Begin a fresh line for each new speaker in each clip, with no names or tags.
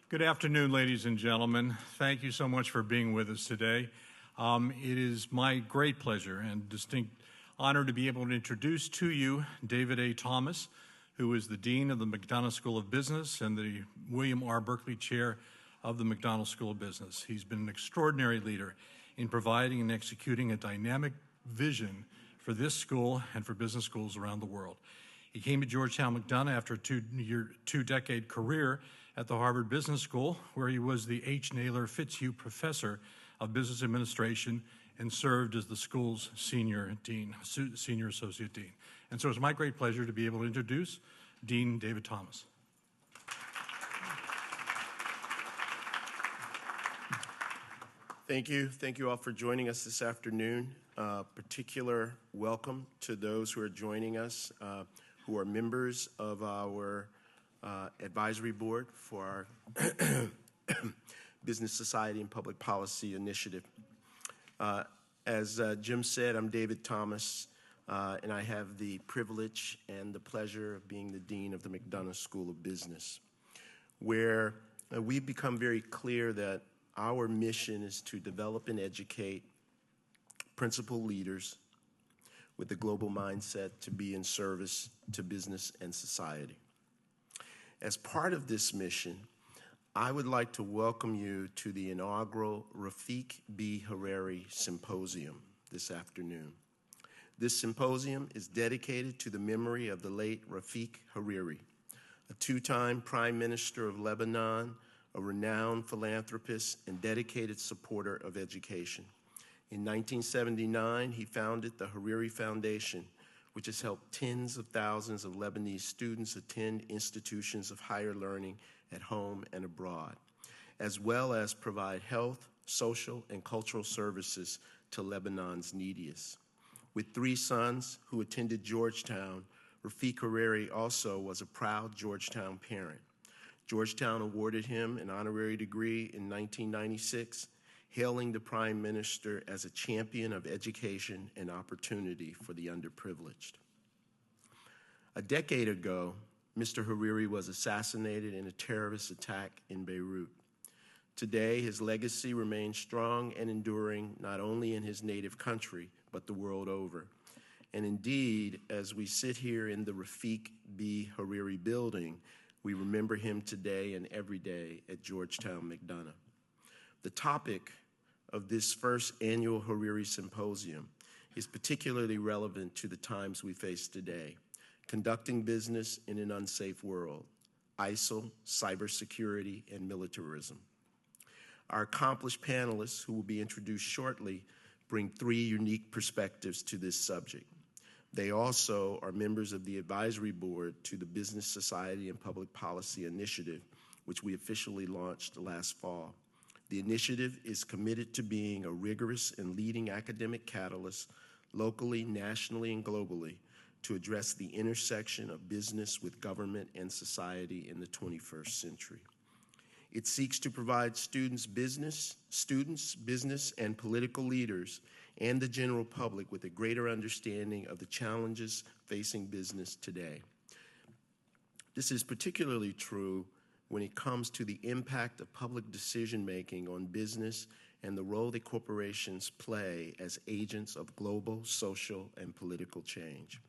Good afternoon, ladies and gentlemen. Thank you so much for being with us today. It is my great pleasure and distinct honor to be able to introduce to you David A. Thomas, who is the Dean of the McDonough School of Business and the William R. Berkley Chair of the McDonough School of Business. He's been an extraordinary leader in providing and executing a dynamic vision for this school and for business schools around the world. He came to Georgetown McDonough after a two-decade career at the Harvard Business School, where he was the H. Naylor Fitzhugh Professor of Business Administration and served as the school's senior associate dean. And so it's my great pleasure to be able to introduce Dean David Thomas.
Thank you. Thank you all for joining us this afternoon. Particular welcome to those who are joining us, who are members of our advisory board for our Business Society and Public Policy Initiative. As Jim said, I'm David Thomas, and I have the privilege and the pleasure of being the Dean of the McDonough School of Business, where we've become very clear that our mission is to develop and educate principal leaders with a global mindset to be in service to business and society. As part of this mission, I would like to welcome you to the inaugural Rafiq B. Hariri Symposium this afternoon. This symposium is dedicated to the memory of the late Rafiq Hariri, a two-time Prime Minister of Lebanon, a renowned philanthropist and dedicated supporter of education. In 1979, he founded the Hariri Foundation, which has helped tens of thousands of Lebanese students attend institutions of higher learning at home and abroad, as well as provide health, social, and cultural services to Lebanon's neediest. With three sons who attended Georgetown, Rafiq Hariri also was a proud Georgetown parent. Georgetown awarded him an honorary degree in 1996, hailing the Prime Minister as a champion of education and opportunity for the underprivileged. A decade ago, Mr. Hariri was assassinated in a terrorist attack in Beirut. Today, his legacy remains strong and enduring, not only in his native country, but the world over. And indeed, as we sit here in the Rafiq B. Hariri building, we remember him today and every day at Georgetown McDonough. The topic of this first annual Hariri Symposium is particularly relevant to the times we face today: conducting business in an unsafe world, ISIL, cybersecurity, and militarism. Our accomplished panelists, who will be introduced shortly, bring three unique perspectives to this subject. They also are members of the advisory board to the Business Society and Public Policy Initiative, which we officially launched last fall. The initiative is committed to being a rigorous and leading academic catalyst locally, nationally, and globally to address the intersection of business with government and society in the 21st century. It seeks to provide students, business, and political leaders, and the general public with a greater understanding of the challenges facing business today. This is particularly true when it comes to the impact of public decision-making on business and the role that corporations play as agents of global, social, and political change.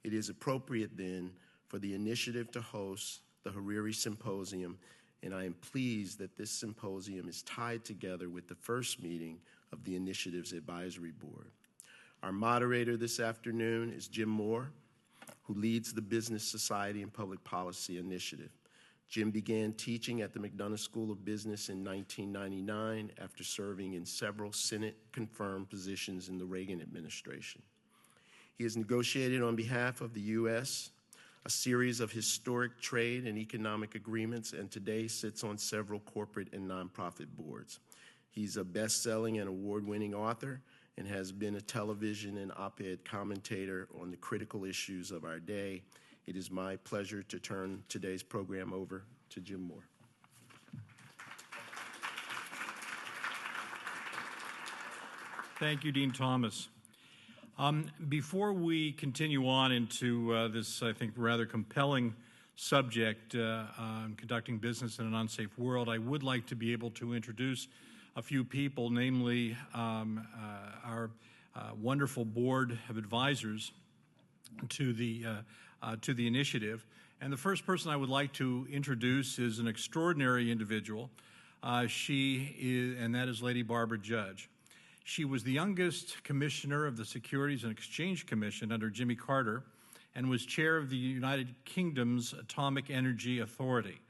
It is appropriate, then, for the initiative to host the Hariri Symposium, and I am pleased that this symposium is tied together with the first meeting of the initiative's advisory board. Our moderator this afternoon is Jim Moore, who leads the Business Society and Public Policy Initiative. Jim began teaching at the McDonough School of Business in 1999 after serving in several Senate-confirmed positions in the Reagan administration. He has negotiated on behalf of the U.S. a series of historic trade and economic agreements, and today sits on several corporate and nonprofit boards. He's a best-selling and award-winning author and has been a television and op-ed commentator on the critical issues of our day. It is my pleasure to turn today's program over to Jim Moore.
Thank you, Dean Thomas. Before we continue on into this, I think, rather compelling subject on conducting business in an unsafe world, I would like to be able to introduce a few people, namely our wonderful board of advisors to the initiative. And the first person I would like to introduce is an extraordinary individual. And that is Lady Barbara Judge. She was the youngest commissioner of the Securities and Exchange Commission under Jimmy Carter and was chair of the United Kingdom's Atomic Energy Authority.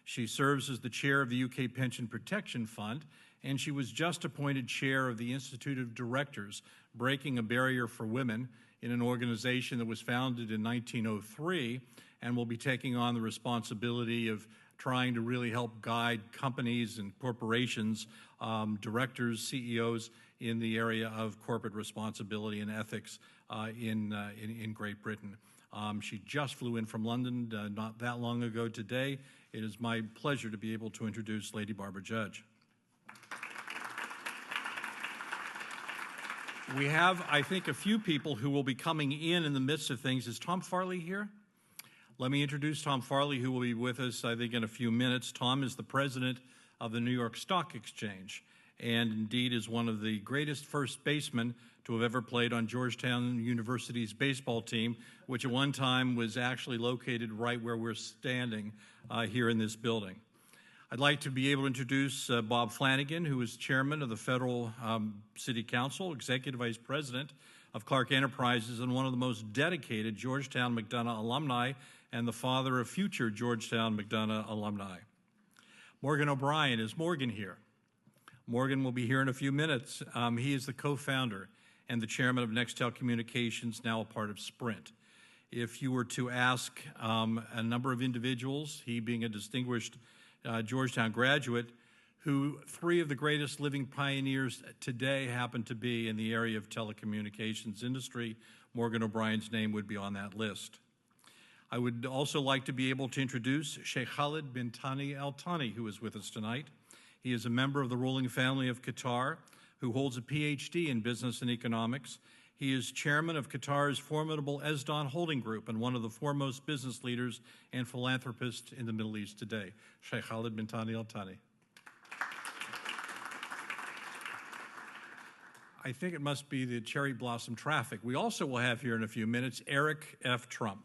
She serves as the chair of the UK Pension Protection Fund, and she was just appointed chair of the Institute of Directors, Breaking a Barrier for Women, in an organization that was founded in 1903 and will be taking on the responsibility of trying to really help guide companies and corporations, directors, CEOs in the area of corporate responsibility and ethics in Great Britain. She just flew in from London not that long ago today. It is my pleasure to be able to introduce Lady Barbara Judge. We have, I think, a few people who will be coming in the midst of things. Is Tom Farley here? Let me introduce Tom Farley, who will be with us, I think, in a few minutes. Tom is the president of the New York Stock Exchange and indeed is one of the greatest first basemen to have ever played on Georgetown University's baseball team, which at one time was actually located right where we're standing here in this building. I'd like to be able to introduce Bob Flanagan, who is chairman of the Federal City Council, executive vice president of Clark Enterprises, and one of the most dedicated Georgetown McDonough alumni and the father of future Georgetown McDonough alumni. Morgan O'Brien. Is Morgan here? Morgan will be here in a few minutes. He is the co-founder and the chairman of Nextel Communications, now a part of Sprint. If you were to ask a number of individuals, he being a distinguished Georgetown graduate, who three of the greatest living pioneers today happen to be in the area of telecommunications industry, Morgan O'Brien's name would be on that list. I would also like to be able to introduce Sheikh Khalid bin Thani Al Thani, who is with us tonight. He is a member of the ruling family of Qatar, who holds a PhD in business and economics. He is chairman of Qatar's formidable Esdan Holding Group and one of the foremost business leaders and philanthropists in the Middle East today. Sheikh Khalid bin Thani Al Thani. I think it must be the cherry blossom traffic. We also will have here in a few minutes Eric F. Trump.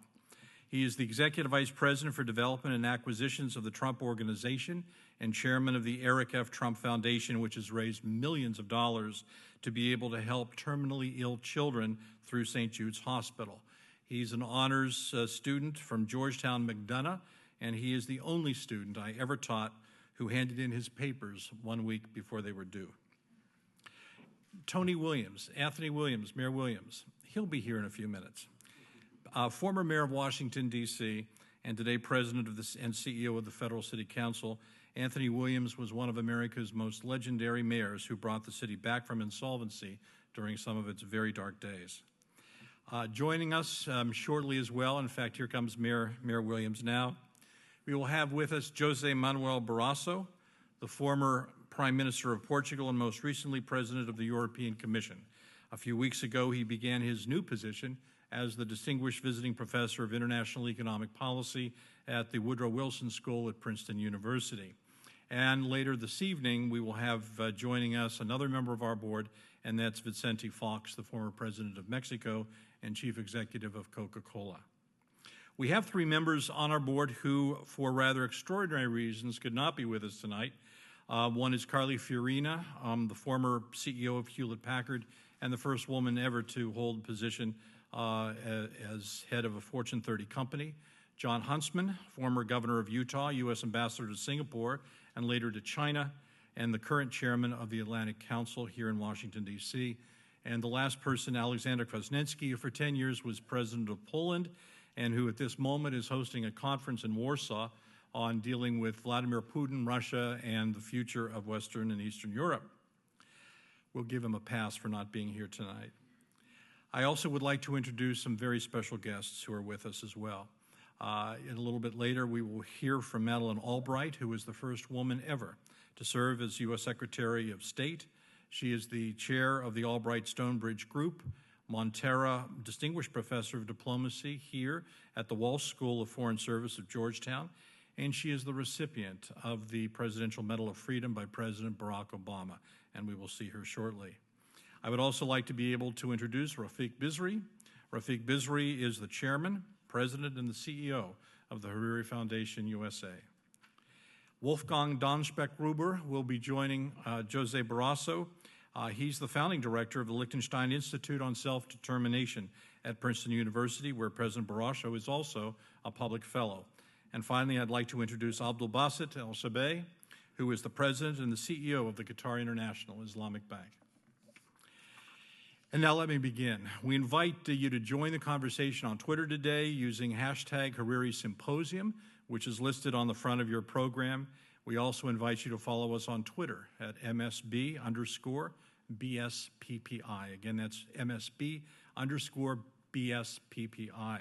He is the Executive Vice President for Development and Acquisitions of the Trump Organization and Chairman of the Eric F. Trump Foundation, which has raised millions of dollars to be able to help terminally ill children through St. Jude's Hospital. He's an honors student from Georgetown McDonough, and he is the only student I ever taught who handed in his papers 1 week before they were due. Tony Williams, Anthony Williams, Mayor Williams, he'll be here in a few minutes. Former mayor of Washington, D.C., and today president of and CEO of the Federal City Council, Anthony Williams was one of America's most legendary mayors who brought the city back from insolvency during some of its very dark days. Joining us shortly as well, in fact, here comes Mayor Williams now, we will have with us José Manuel Barroso, the former Prime Minister of Portugal and most recently President of the European Commission. A few weeks ago, he began his new position as the Distinguished Visiting Professor of International Economic Policy at the Woodrow Wilson School at Princeton University. And later this evening, we will have joining us another member of our board, and that's Vicente Fox, the former President of Mexico and Chief Executive of Coca-Cola. We have three members on our board who, for rather extraordinary reasons, could not be with us tonight. One is Carly Fiorina, the former CEO of Hewlett-Packard and the first woman ever to hold the position as head of a Fortune 30 company. John Huntsman, former governor of Utah, U.S. ambassador to Singapore and later to China, and the current chairman of the Atlantic Council here in Washington, D.C. And the last person, Alexander Kwasniewski, who for 10 years was president of Poland and who at this moment is hosting a conference in Warsaw on dealing with Vladimir Putin, Russia, and the future of Western and Eastern Europe. We'll give him a pass for not being here tonight. I also would like to introduce some very special guests who are with us as well. A little bit later, we will hear from Madeleine Albright, who is the first woman ever to serve as U.S. Secretary of State. She is the chair of the Albright Stonebridge Group, Montera Distinguished Professor of Diplomacy here at the Walsh School of Foreign Service of Georgetown, and she is the recipient of the Presidential Medal of Freedom by President Barack Obama, and we will see her shortly. I would also like to be able to introduce Rafiq Bizri. Rafiq Bizri is the Chairman, President, and the CEO of the Hariri Foundation USA. Wolfgang Donspeck-Gruber will be joining Jose Barrasso. He's the founding director of the Liechtenstein Institute on Self-Determination at Princeton University, where President Barrasso is also a public fellow. And finally, I'd like to introduce Abdul Basit El-Sabeh, who is the president and the CEO of the Qatar International Islamic Bank. And now let me begin. We invite you to join the conversation on Twitter today using hashtag Hariri Symposium, which is listed on the front of your program. We also invite you to follow us on Twitter at MSB_BSPPI. Again, that's MSB_BSPPI.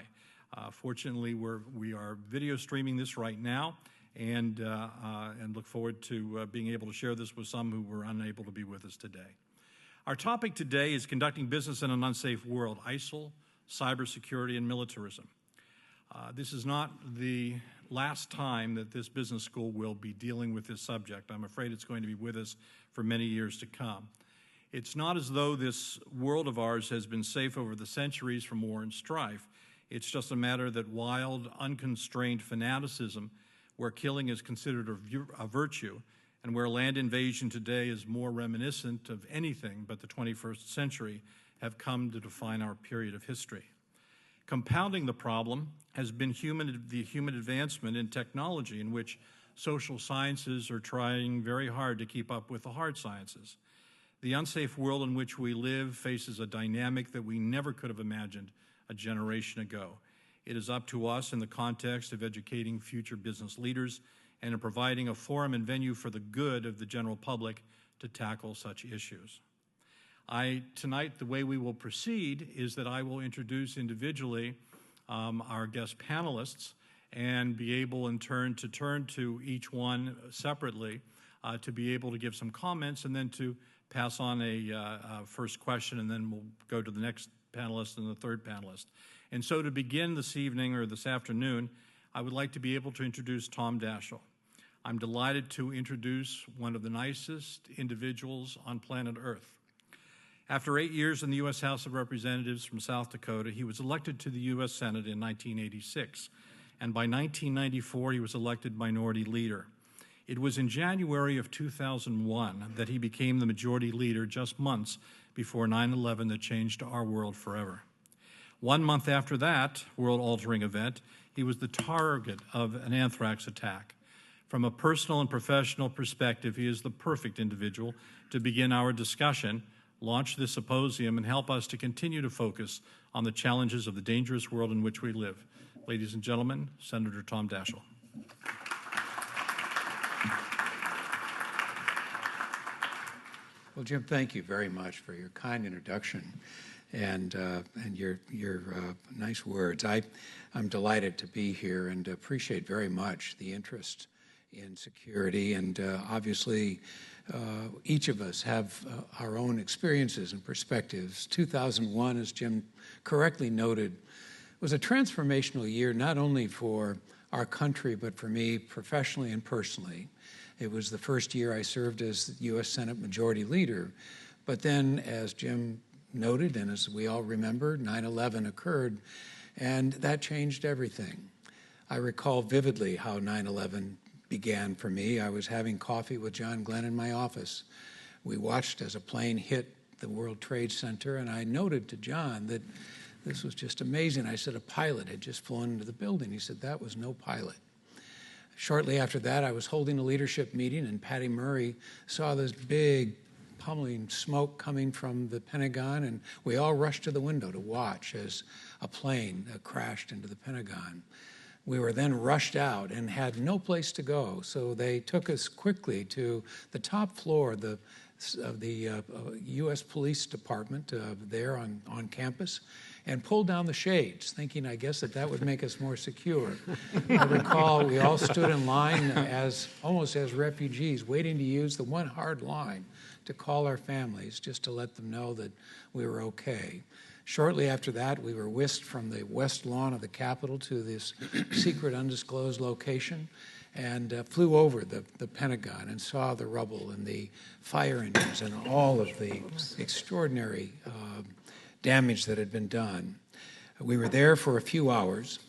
Fortunately, we are video streaming this right now, and look forward to being able to share this with some who were unable to be with us today. Our topic today is conducting business in an unsafe world, ISIL, cybersecurity, and militarism. This is not the last time that this business school will be dealing with this subject. I'm afraid it's going to be with us for many years to come. It's not as though this world of ours has been safe over the centuries from war and strife. It's just a matter that wild, unconstrained fanaticism, where killing is considered a virtue, and where land invasion today is more reminiscent of anything but the 21st century, have come to define our period of history. Compounding the problem has been the human advancement in technology, in which social sciences are trying very hard to keep up with the hard sciences. The unsafe world in which we live faces a dynamic that we never could have imagined a generation ago. It is up to us in the context of educating future business leaders and in providing a forum and venue for the good of the general public to tackle such issues. Tonight, the way we will proceed is that I will introduce individually our guest panelists and be able in turn to each one separately to be able to give some comments and then to pass on a first question, and then we'll go to the next panelist and the third panelist. And so to begin this evening or this afternoon, I would like to be able to introduce Tom Daschle. I'm delighted to introduce one of the nicest individuals on planet Earth. After 8 years in the U.S. House of Representatives from South Dakota, he was elected to the U.S. Senate in 1986, and by 1994 he was elected Minority Leader. It was in January of 2001 that he became the Majority Leader, just months before 9/11 that changed our world forever. 1 month after that world-altering event, he was the target of an anthrax attack. From a personal and professional perspective, he is the perfect individual to begin our discussion, launch this symposium, and help us to continue to focus on the challenges of the dangerous world in which we live. Ladies and gentlemen, Senator Tom Daschle.
Well, Jim, thank you very much for your kind introduction and your nice words. I'm delighted to be here and appreciate very much the interest in security. And obviously, each of us have our own experiences and perspectives. 2001, as Jim correctly noted, was a transformational year not only for our country, but for me professionally and personally. It was the first year I served as U.S. Senate Majority Leader. But then, as Jim noted, and as we all remember, 9/11 occurred, and that changed everything. I recall vividly how 9/11 began for me. I was having coffee with John Glenn in my office. We watched as a plane hit the World Trade Center, and I noted to John that this was just amazing. I said a pilot had just flown into the building. He said, that was no pilot. Shortly after that, I was holding a leadership meeting, and Patty Murray saw this big pummeling smoke coming from the Pentagon, and we all rushed to the window to watch as a plane crashed into the Pentagon. We were then rushed out and had no place to go, so they took us quickly to the top floor of the U.S. Police Department there on campus, and pulled down the shades, thinking, I guess, that would make us more secure. I recall we all stood in line almost as refugees, waiting to use the one hard line to call our families, just to let them know that we were okay. Shortly after that, we were whisked from the west lawn of the Capitol to this secret, undisclosed location and flew over the Pentagon and saw the rubble and the fire engines and all of the extraordinary damage that had been done. We were there for a few hours,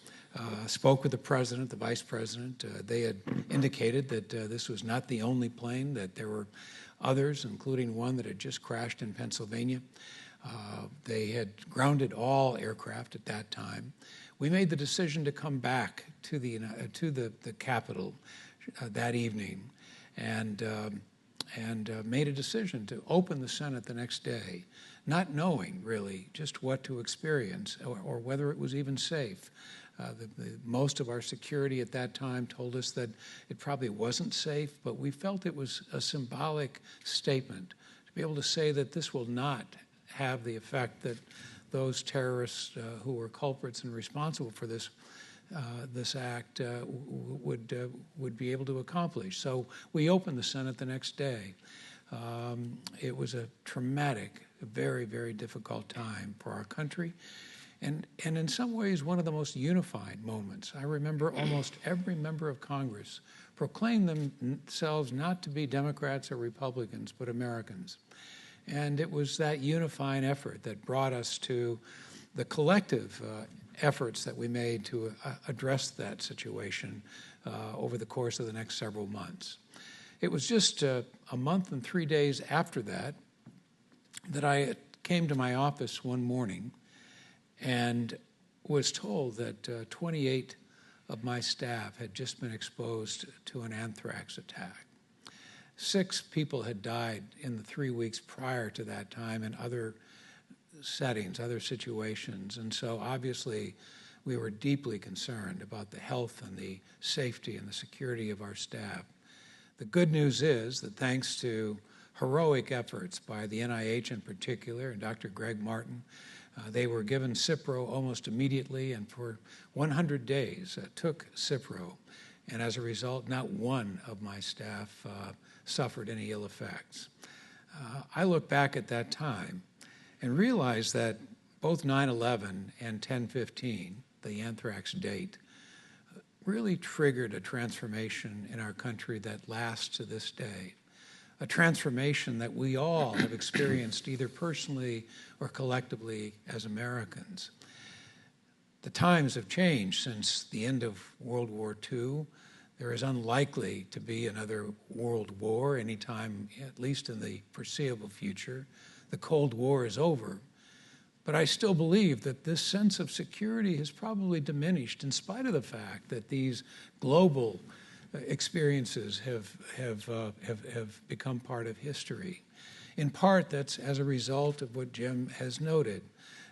spoke with the president, the vice president. They had indicated that this was not the only plane, that there were others, including one that had just crashed in Pennsylvania. They had grounded all aircraft at that time. We made the decision to come back to the Capitol that evening and made a decision to open the Senate the next day, not knowing really just what to experience or whether it was even safe. Most of our security at that time told us that it probably wasn't safe, but we felt it was a symbolic statement to be able to say that this will not have the effect that those terrorists who were culprits and responsible for this act would be able to accomplish. So we opened the Senate the next day. It was a traumatic, very, very difficult time for our country, and in some ways one of the most unified moments. I remember almost every member of Congress proclaim themselves not to be Democrats or Republicans, but Americans. And it was that unifying effort that brought us to the collective efforts that we made to address that situation over the course of the next several months. It was just a month and 3 days after that that I came to my office one morning and was told that 28 of my staff had just been exposed to an anthrax attack. 6 people had died in the 3 weeks prior to that time in other settings, other situations. And so obviously we were deeply concerned about the health and the safety and the security of our staff. The good news is that thanks to heroic efforts by the NIH in particular and Dr. Greg Martin, they were given Cipro almost immediately, and for 100 days took Cipro. And as a result, not one of my staff suffered any ill effects. I look back at that time and realize that both 9/11 and 10/15, the anthrax date, really triggered a transformation in our country that lasts to this day. A transformation that we all have experienced either personally or collectively as Americans. The times have changed since the end of World War II. There is unlikely to be another world war anytime, at least in the foreseeable future. The Cold War is over. But I still believe that this sense of security has probably diminished in spite of the fact that these global experiences have become part of history. In part, that's as a result of what Jim has noted,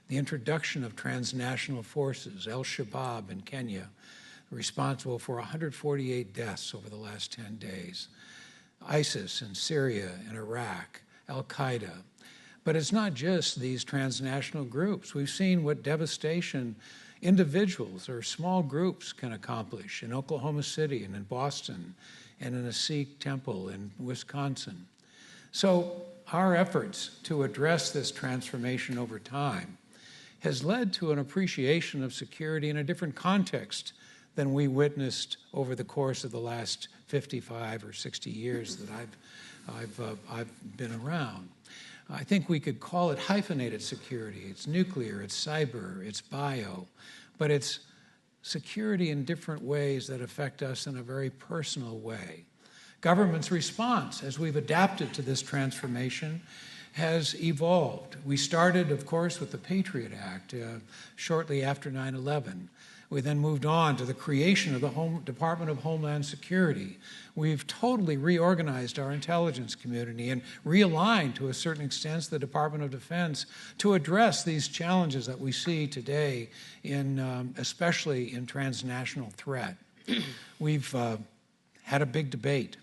the introduction of transnational forces, Al-Shabaab in Kenya, responsible for 148 deaths over the last 10 days, ISIS in Syria and Iraq, Al-Qaeda. But it's not just these transnational groups. We've seen what devastation individuals or small groups can accomplish in Oklahoma City and in Boston and in a Sikh temple in Wisconsin. So our efforts to address this transformation over time has led to an appreciation of security in a different context than we witnessed over the course of the last 55 or 60 years that I've been around. I think we could call it hyphenated security. It's nuclear, it's cyber, it's bio, but it's security in different ways that affect us in a very personal way. Government's response, as we've adapted to this transformation, has evolved. We started, of course, with the Patriot Act shortly after 9/11. We then moved on to the creation of the Department of Homeland Security. We've totally reorganized our intelligence community and realigned, to a certain extent, the Department of Defense to address these challenges that we see today, especially in transnational threat. We've had a big debate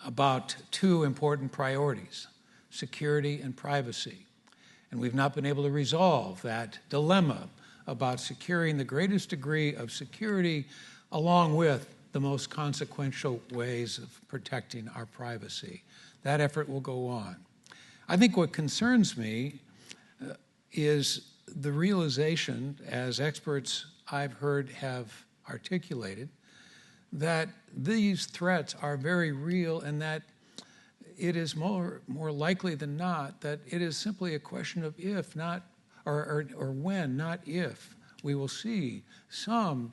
about 2 important priorities, security and privacy. And we've not been able to resolve that dilemma about securing the greatest degree of security along with the most consequential ways of protecting our privacy. That effort will go on. I think what concerns me is the realization, as experts I've heard have articulated, that these threats are very real and that it is more likely than not that it is simply a question of if, not, or when, not if, we will see some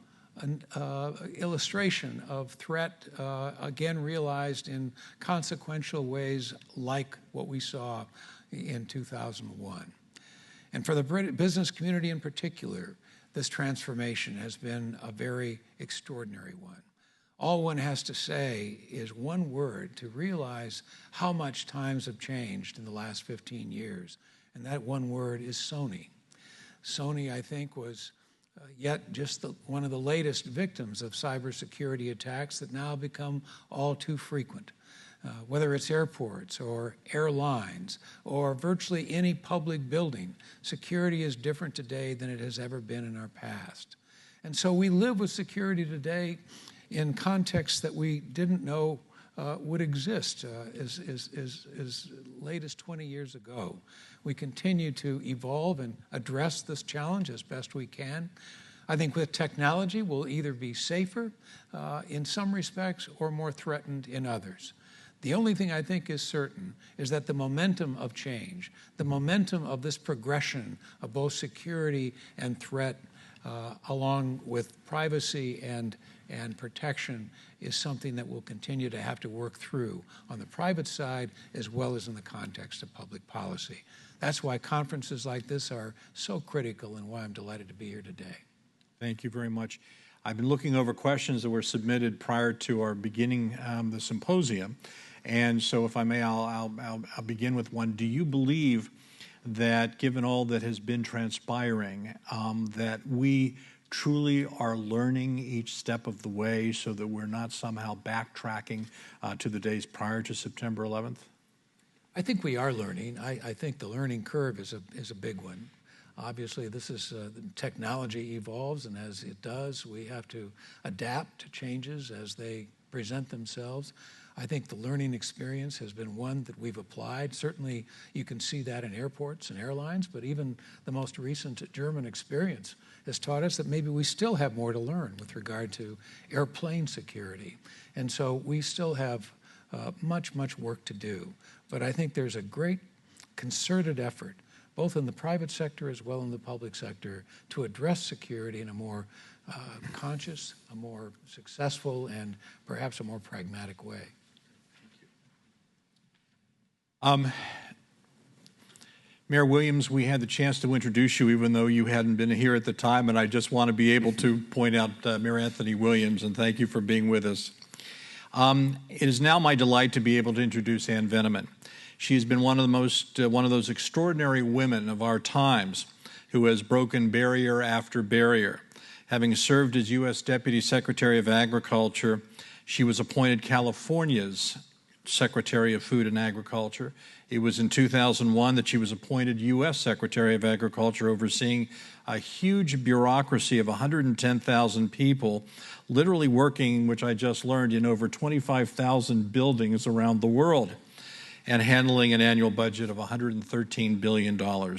illustration of threat again realized in consequential ways like what we saw in 2001. And for the business community in particular, this transformation has been a very extraordinary one. All one has to say is one word to realize how much times have changed in the last 15 years, and that one word is Sony. Sony, I think, was yet just one of the latest victims of cybersecurity attacks that now become all too frequent. Whether it's airports or airlines or virtually any public building, security is different today than it has ever been in our past. And so we live with security today in contexts that we didn't know would exist as late as 20 years ago. We continue to evolve and address this challenge as best we can. I think with technology, we'll either be safer in some respects or more threatened in others. The only thing I think is certain is that the momentum of change, the momentum of this progression of both security and threat, along with privacy and protection, is something that we'll continue to have to work through on the private side as well as in the context of public policy. That's why conferences like this are so critical and why I'm delighted to be here today.
Thank you very much. I've been looking over questions that were submitted prior to our beginning the symposium. And so if I may, I'll begin with one. Do you believe that given all that has been transpiring, that we truly are learning each step of the way so that we're not somehow backtracking to the days prior to September 11th?
I think we are learning. I think the learning curve is a big one. Obviously, this is technology evolves, and as it does, we have to adapt to changes as they present themselves. I think the learning experience has been one that we've applied. Certainly, you can see that in airports and airlines, but even the most recent German experience has taught us that maybe we still have more to learn with regard to airplane security. And so we still have much work to do. But I think there's a great concerted effort, both in the private sector as well in the public sector, to address security in a more conscious, a more successful, and perhaps a more pragmatic way.
Mayor Williams, we had the chance to introduce you even though you hadn't been here at the time, and I just want to be able to point out Mayor Anthony Williams, and thank you for being with us. It is now my delight to be able to introduce Ann Veneman. She has been one of those extraordinary women of our times who has broken barrier after barrier. Having served as U.S. Deputy Secretary of Agriculture, she was appointed California's Secretary of Food and Agriculture. It was in 2001 that she was appointed U.S. Secretary of Agriculture, overseeing a huge bureaucracy of 110,000 people, literally working, which I just learned, in over 25,000 buildings around the world, and handling an annual budget of $113 billion.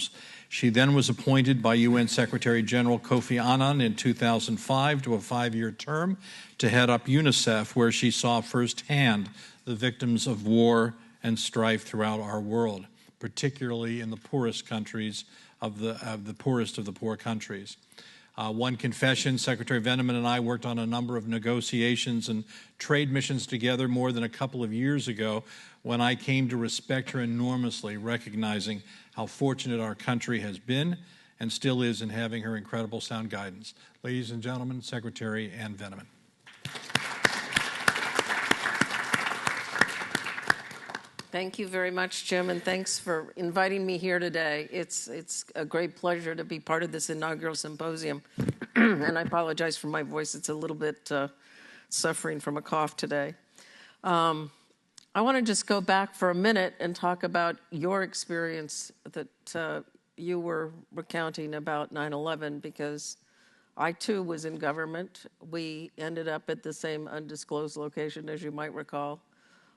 She then was appointed by UN Secretary General Kofi Annan in 2005 to a 5-year term to head up UNICEF, where she saw firsthand the victims of war and strife throughout our world, particularly in the poorest countries of the poorest of the poor countries. One confession, Secretary Veneman and I worked on a number of negotiations and trade missions together more than a couple of years ago when I came to respect her enormously, recognizing how fortunate our country has been and still is in having her incredible sound guidance. Ladies and gentlemen, Secretary Ann Veneman.
Thank you very much, Jim, and thanks for inviting me here today. It's a great pleasure to be part of this inaugural symposium. And I apologize for my voice. It's a little bit suffering from a cough today. I want to just go back for a minute and talk about your experience that you were recounting about 9/11, because I, too, was in government. We ended up at the same undisclosed location, as you might recall.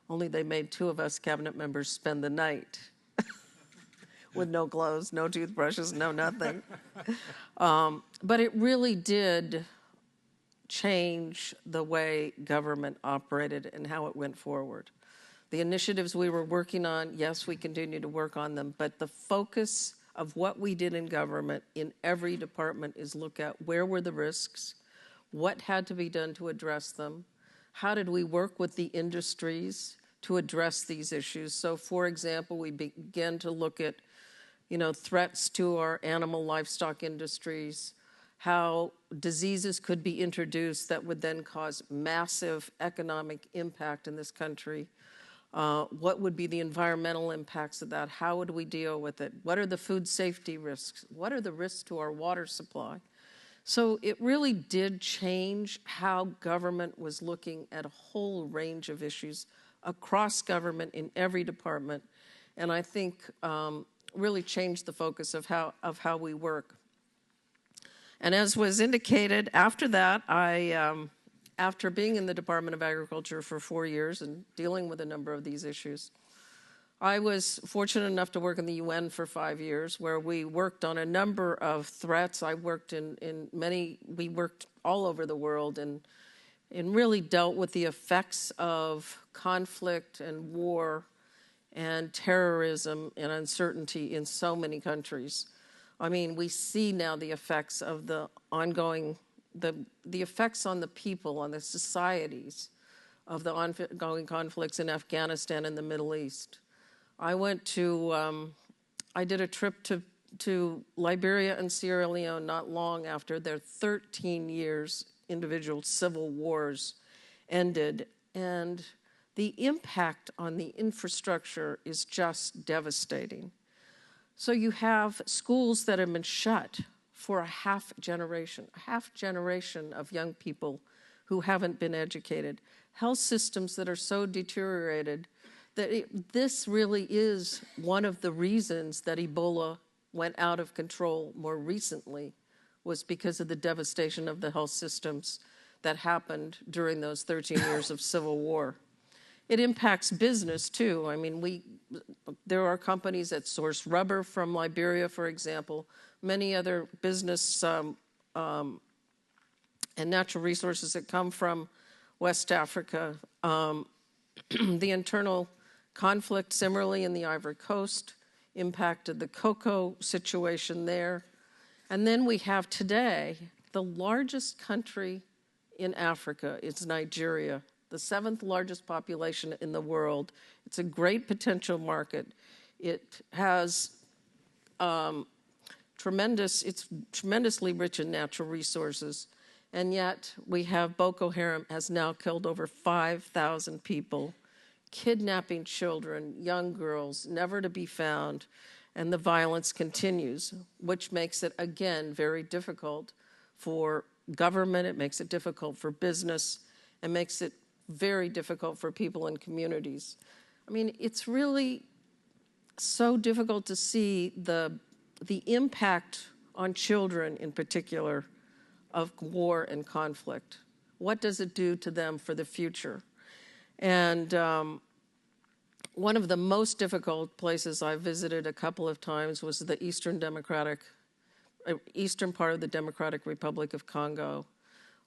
Only they made 2 of us cabinet members spend the night, with no clothes, no toothbrushes, no nothing. But it really did change the way government operated and how it went forward. The initiatives we were working on, yes, we continue to work on them, but the focus of what we did in government in every department is look at where were the risks, what had to be done to address them, how did we work with the industries to address these issues. So for example, we began to look at, threats to our animal livestock industries, how diseases could be introduced that would then cause massive economic impact in this country. What would be the environmental impacts of that? How would we deal with it? What are the food safety risks? What are the risks to our water supply? So it really did change how government was looking at a whole range of issues across government in every department, and I think really changed the focus of how we work. And as was indicated, after that, after being in the Department of Agriculture for 4 years and dealing with a number of these issues, I was fortunate enough to work in the UN for 5 years, where we worked on a number of threats. I worked we worked all over the world and really dealt with the effects of conflict and war and terrorism and uncertainty in so many countries. I mean, we see now the effects of the ongoing, the effects on the people, on the societies of the ongoing conflicts in Afghanistan and the Middle East. I did a trip to Liberia and Sierra Leone not long after their 13 years individual civil wars ended, and the impact on the infrastructure is just devastating. So you have schools that have been shut for a half generation of young people who haven't been educated, health systems that are so deteriorated that this really is one of the reasons that Ebola went out of control more recently, was because of the devastation of the health systems that happened during those 13 years of civil war. It impacts business too. I mean, there are companies that source rubber from Liberia, for example, many other business and natural resources that come from West Africa. The internal conflict, similarly in the Ivory Coast, impacted the cocoa situation there. And then we have today, the largest country in Africa is Nigeria, the 7th largest population in the world. It's a great potential market. It has it's tremendously rich in natural resources. And yet we have Boko Haram has now killed over 5,000 people, kidnapping children, young girls, never to be found. And the violence continues, which makes it, again, very difficult for government. It makes it difficult for business. It makes it very difficult for people in communities. I mean, it's really so difficult to see the impact on children in particular of war and conflict. What does it do to them for the future? And one of the most difficult places I visited a couple of times was the eastern part of the Democratic Republic of Congo,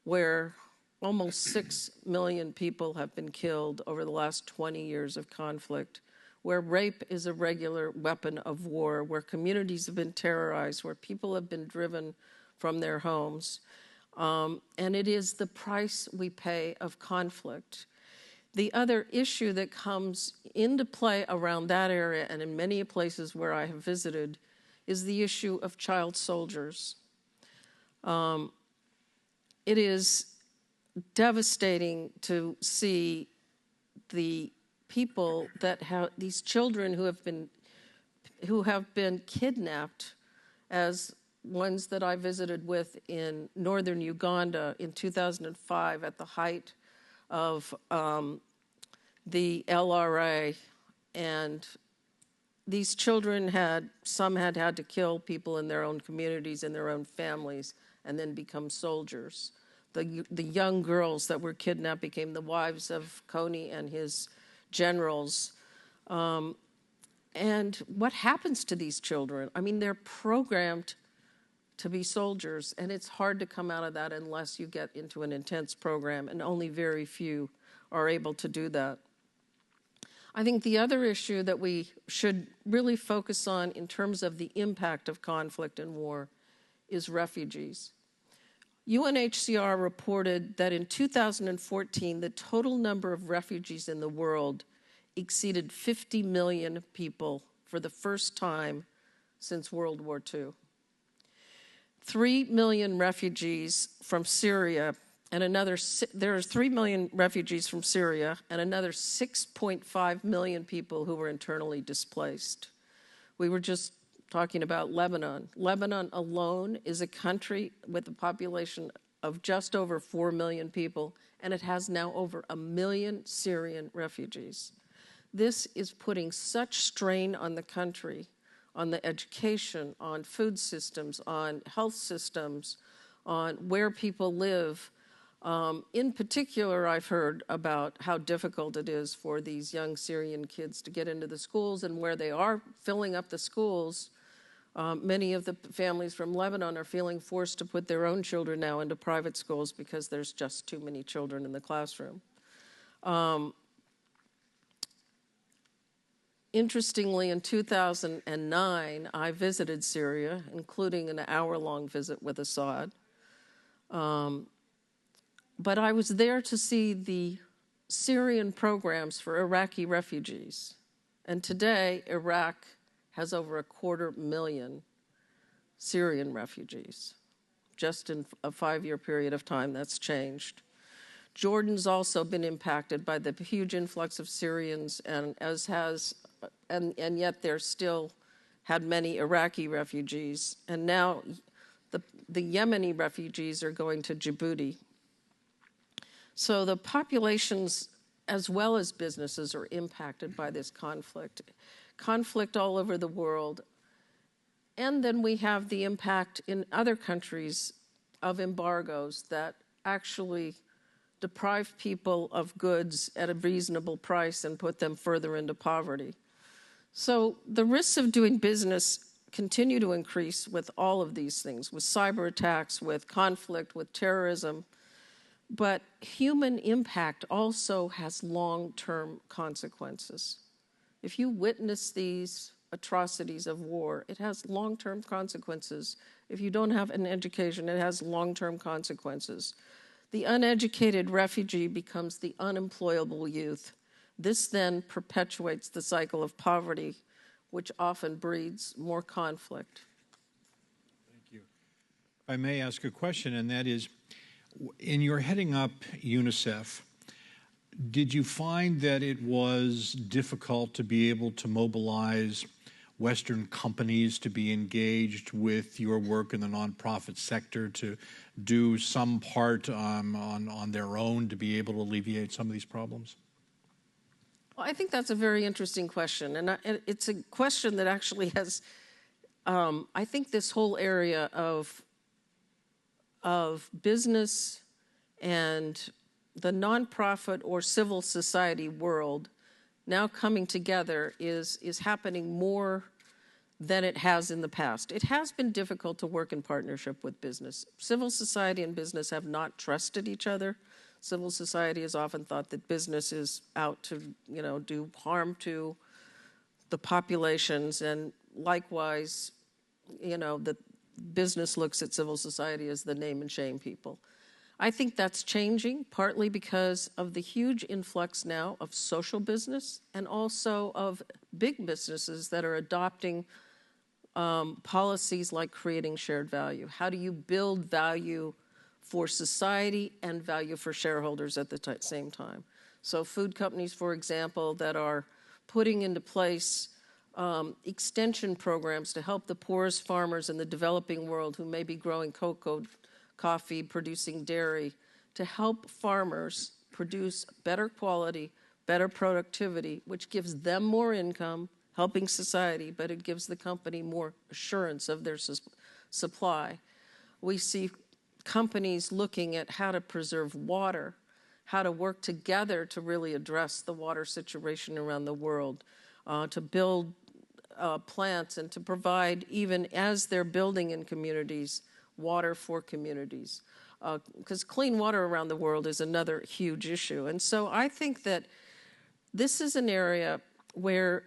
where almost 6 million people have been killed over the last 20 years of conflict, where rape is a regular weapon of war, where communities have been terrorized, where people have been driven from their homes. And it is the price we pay of conflict. The other issue that comes into play around that area and in many places where I have visited is the issue of child soldiers. It is devastating to see the people that have these children who have been kidnapped, as ones that I visited with in northern Uganda in 2005 at the height of the LRA, and these children some had to kill people in their own communities, in their own families, and then become soldiers. The young girls that were kidnapped became the wives of Kony and his generals. And what happens to these children? I mean, they're programmed to be soldiers, and it's hard to come out of that unless you get into an intense program, and only very few are able to do that. I think the other issue that we should really focus on in terms of the impact of conflict and war is refugees. UNHCR reported that in 2014, the total number of refugees in the world exceeded 50 million people for the first time since World War II. 3 million refugees from Syria and there are 3 million refugees from Syria and another 6.5 million people who were internally displaced. We were just talking about Lebanon. Lebanon alone is a country with a population of just over 4 million people, and it has now over 1 million Syrian refugees. This is putting such strain on the country, on the education, on food systems, on health systems, on where people live. In particular, I've heard about how difficult it is for these young Syrian kids to get into the schools, and where they are filling up the schools, many of the families from Lebanon are feeling forced to put their own children now into private schools because there's just too many children in the classroom. Interestingly, in 2009, I visited Syria, including an hour-long visit with Assad. But I was there to see the Syrian programs for Iraqi refugees. And today, Iraq has over 250,000 Syrian refugees. Just in a 5-year period of time, that's changed. Jordan's also been impacted by the huge influx of Syrians, and yet they're still had many Iraqi refugees. And now the Yemeni refugees are going to Djibouti. So the populations, as well as businesses, are impacted by this conflict. Conflict all over the world. And then we have the impact in other countries of embargoes that actually deprive people of goods at a reasonable price and put them further into poverty. So the risks of doing business continue to increase with all of these things, with cyber attacks, with conflict, with terrorism. But human impact also has long-term consequences. If you witness these atrocities of war, it has long-term consequences. If you don't have an education, it has long-term consequences. The uneducated refugee becomes the unemployable youth. This then perpetuates the cycle of poverty, which often breeds more conflict.
Thank you. If I may ask a question, and that is, in your heading up UNICEF, did you find that it was difficult to be able to mobilize Western companies to be engaged with your work in the nonprofit sector, to do some part on their own to be able to alleviate some of these problems?
Well, I think that's a very interesting question, and it's a question that actually has, I think this whole area of business and the nonprofit or civil society world now coming together is happening more than it has in the past. It has been difficult to work in partnership with business. Civil society and business have not trusted each other. Civil society has often thought that business is out to, do harm to the populations, and likewise, the business looks at civil society as the name and shame people. I think that's changing, partly because of the huge influx now of social business and also of big businesses that are adopting policies like creating shared value. How do you build value for society and value for shareholders at the same time? So food companies, for example, that are putting into place extension programs to help the poorest farmers in the developing world who may be growing cocoa, coffee, producing dairy, to help farmers produce better quality, better productivity, which gives them more income, helping society, but it gives the company more assurance of their supply. We see companies looking at how to preserve water, how to work together to really address the water situation around the world, to build plants and to provide, even as they're building in communities, water for communities. Because clean water around the world is another huge issue. And so I think that this is an area where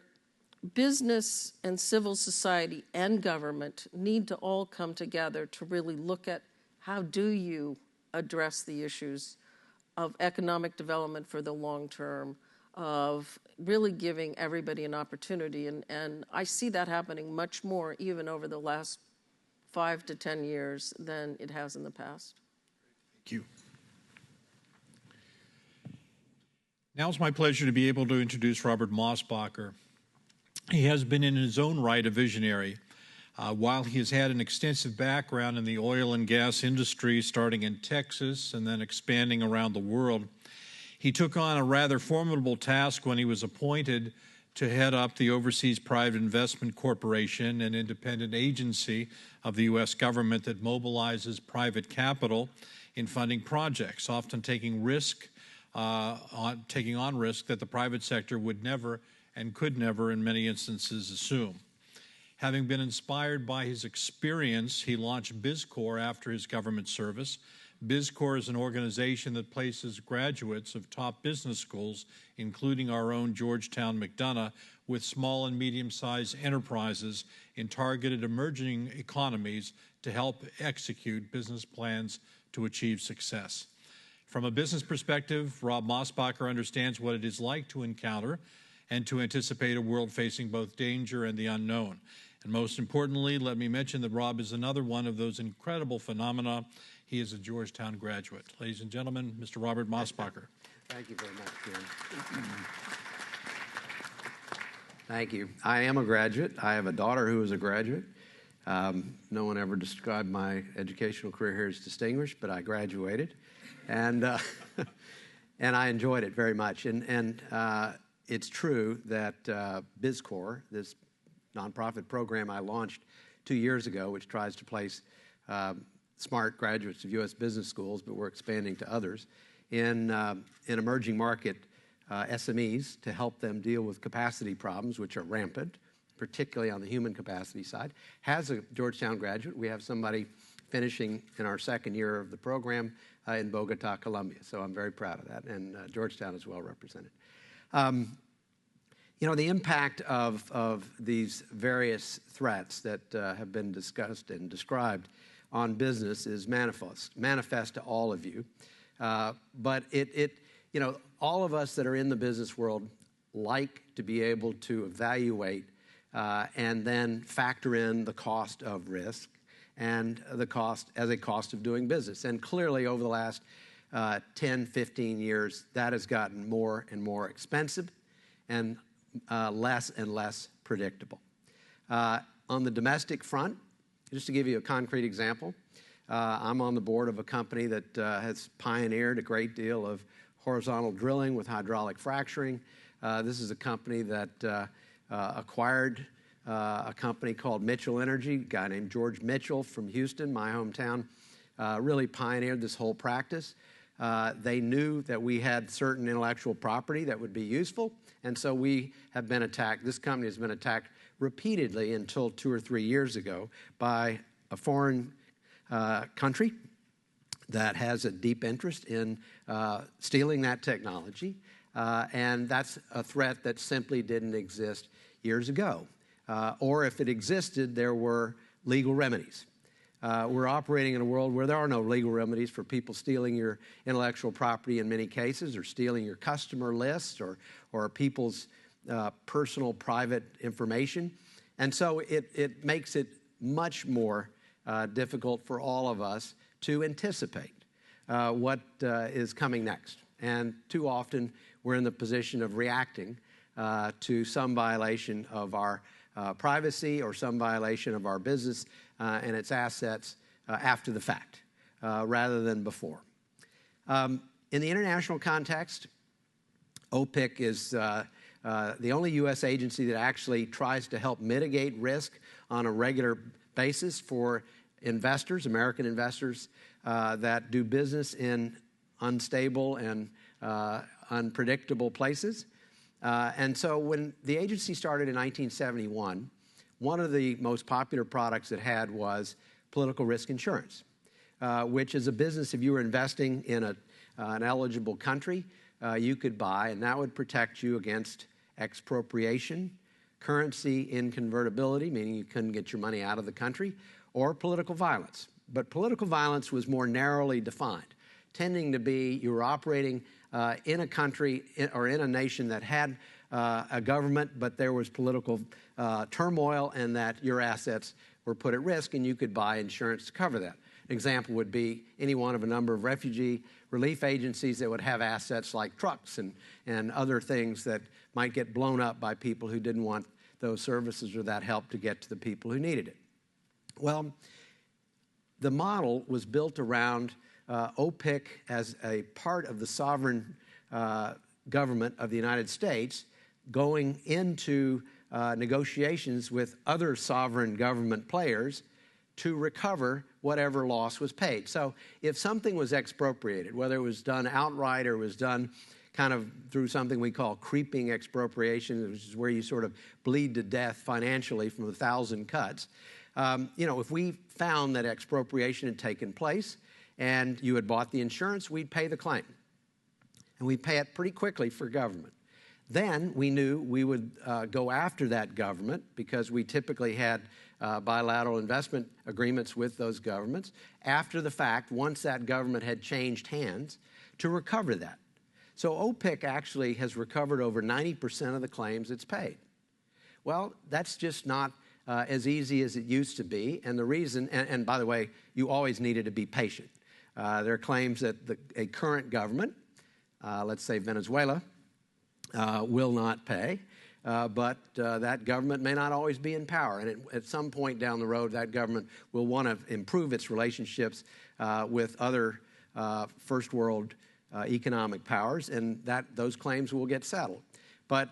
business and civil society and government need to all come together to really look at how do you address the issues of economic development for the long term, of really giving everybody an opportunity. And I see that happening much more even over the last 5 to 10 years than it has in the past.
Thank you. Now it's my pleasure to be able to introduce Robert Mosbacher. He has been in his own right a visionary. While he has had an extensive background in the oil and gas industry, starting in Texas and then expanding around the world, he took on a rather formidable task when he was appointed to head up the Overseas Private Investment Corporation, an independent agency of the U.S. government that mobilizes private capital in funding projects, often taking on risk that the private sector would never and could never, in many instances, assume. Having been inspired by his experience, he launched BizCorp after his government service. BizCorp is an organization that places graduates of top business schools, including our own Georgetown McDonough, with small and medium-sized enterprises in targeted emerging economies to help execute business plans to achieve success. From a business perspective, Rob Mosbacher understands what it is like to encounter and to anticipate a world facing both danger and the unknown. And most importantly, let me mention that Rob is another one of those incredible phenomena. He is a Georgetown graduate. Ladies and gentlemen, Mr. Robert Mosbacher.
Thank you very much, Jim. Thank you. I am a graduate. I have a daughter who is a graduate. No one ever described my educational career here as distinguished, but I graduated. And and I enjoyed it very much. And it's true that BizCorp, this nonprofit program I launched 2 years ago, which tries to place smart graduates of U.S. business schools, but we're expanding to others, in emerging market SMEs to help them deal with capacity problems, which are rampant, particularly on the human capacity side, has a Georgetown graduate. We have somebody finishing in our second year of the program in Bogota, Colombia. So I'm very proud of that, and Georgetown is well represented. You know, the impact of these various threats that have been discussed and described on business is manifest to all of you. But you know, all of us that are in the business world like to be able to evaluate and then factor in the cost of risk and the cost as a cost of doing business. And clearly over the last 10, 15 years, that has gotten more and more expensive and less and less predictable. On the domestic front, just to give you a concrete example, I'm on the board of a company that has pioneered a great deal of horizontal drilling with hydraulic fracturing. This is a company that acquired a company called Mitchell Energy. A guy named George Mitchell from Houston, my hometown, really pioneered this whole practice. They knew that we had certain intellectual property that would be useful, and so we have been attacked. This company has been attacked repeatedly until 2 or 3 years ago by a foreign country that has a deep interest in stealing that technology, and that's a threat that simply didn't exist years ago. Or if it existed, there were legal remedies. We're operating in a world where there are no legal remedies for people stealing your intellectual property in many cases, or stealing your customer lists, or people's personal private information. And so it makes it much more difficult for all of us to anticipate what is coming next. And too often we're in the position of reacting to some violation of our privacy or some violation of our business and its assets after the fact rather than before. In the international context, OPIC is the only U.S. agency that actually tries to help mitigate risk on a regular basis for investors, American investors, that do business in unstable and unpredictable places. And so when the agency started in 1971, one of the most popular products it had was political risk insurance, which is a business, if you were investing in an eligible country, you could buy, and that would protect you against expropriation, currency inconvertibility, meaning you couldn't get your money out of the country, or political violence. But political violence was more narrowly defined, tending to be you were operating in a country or in a nation that had a government, but there was political turmoil and that your assets were put at risk and you could buy insurance to cover that. An example would be any one of a number of refugee relief agencies that would have assets like trucks and other things that might get blown up by people who didn't want those services or that help to get to the people who needed it. Well, the model was built around OPIC as a part of the sovereign government of the United States going into negotiations with other sovereign government players to recover whatever loss was paid. So if something was expropriated, whether it was done outright or was done kind of through something we call creeping expropriation, which is where you sort of bleed to death financially from 1,000 cuts, if we found that expropriation had taken place and you had bought the insurance, we'd pay the claim. And we'd pay it pretty quickly for government. Then we knew we would go after that government because we typically had bilateral investment agreements with those governments after the fact, once that government had changed hands, to recover that. So OPIC actually has recovered over 90% of the claims it's paid. Well, that's just not as easy as it used to be. And the reason, and by the way, you always needed to be patient. There are claims that a current government, let's say Venezuela, will not pay, but that government may not always be in power. And at some point down the road, that government will want to improve its relationships with other first world economic powers, and those claims will get settled. But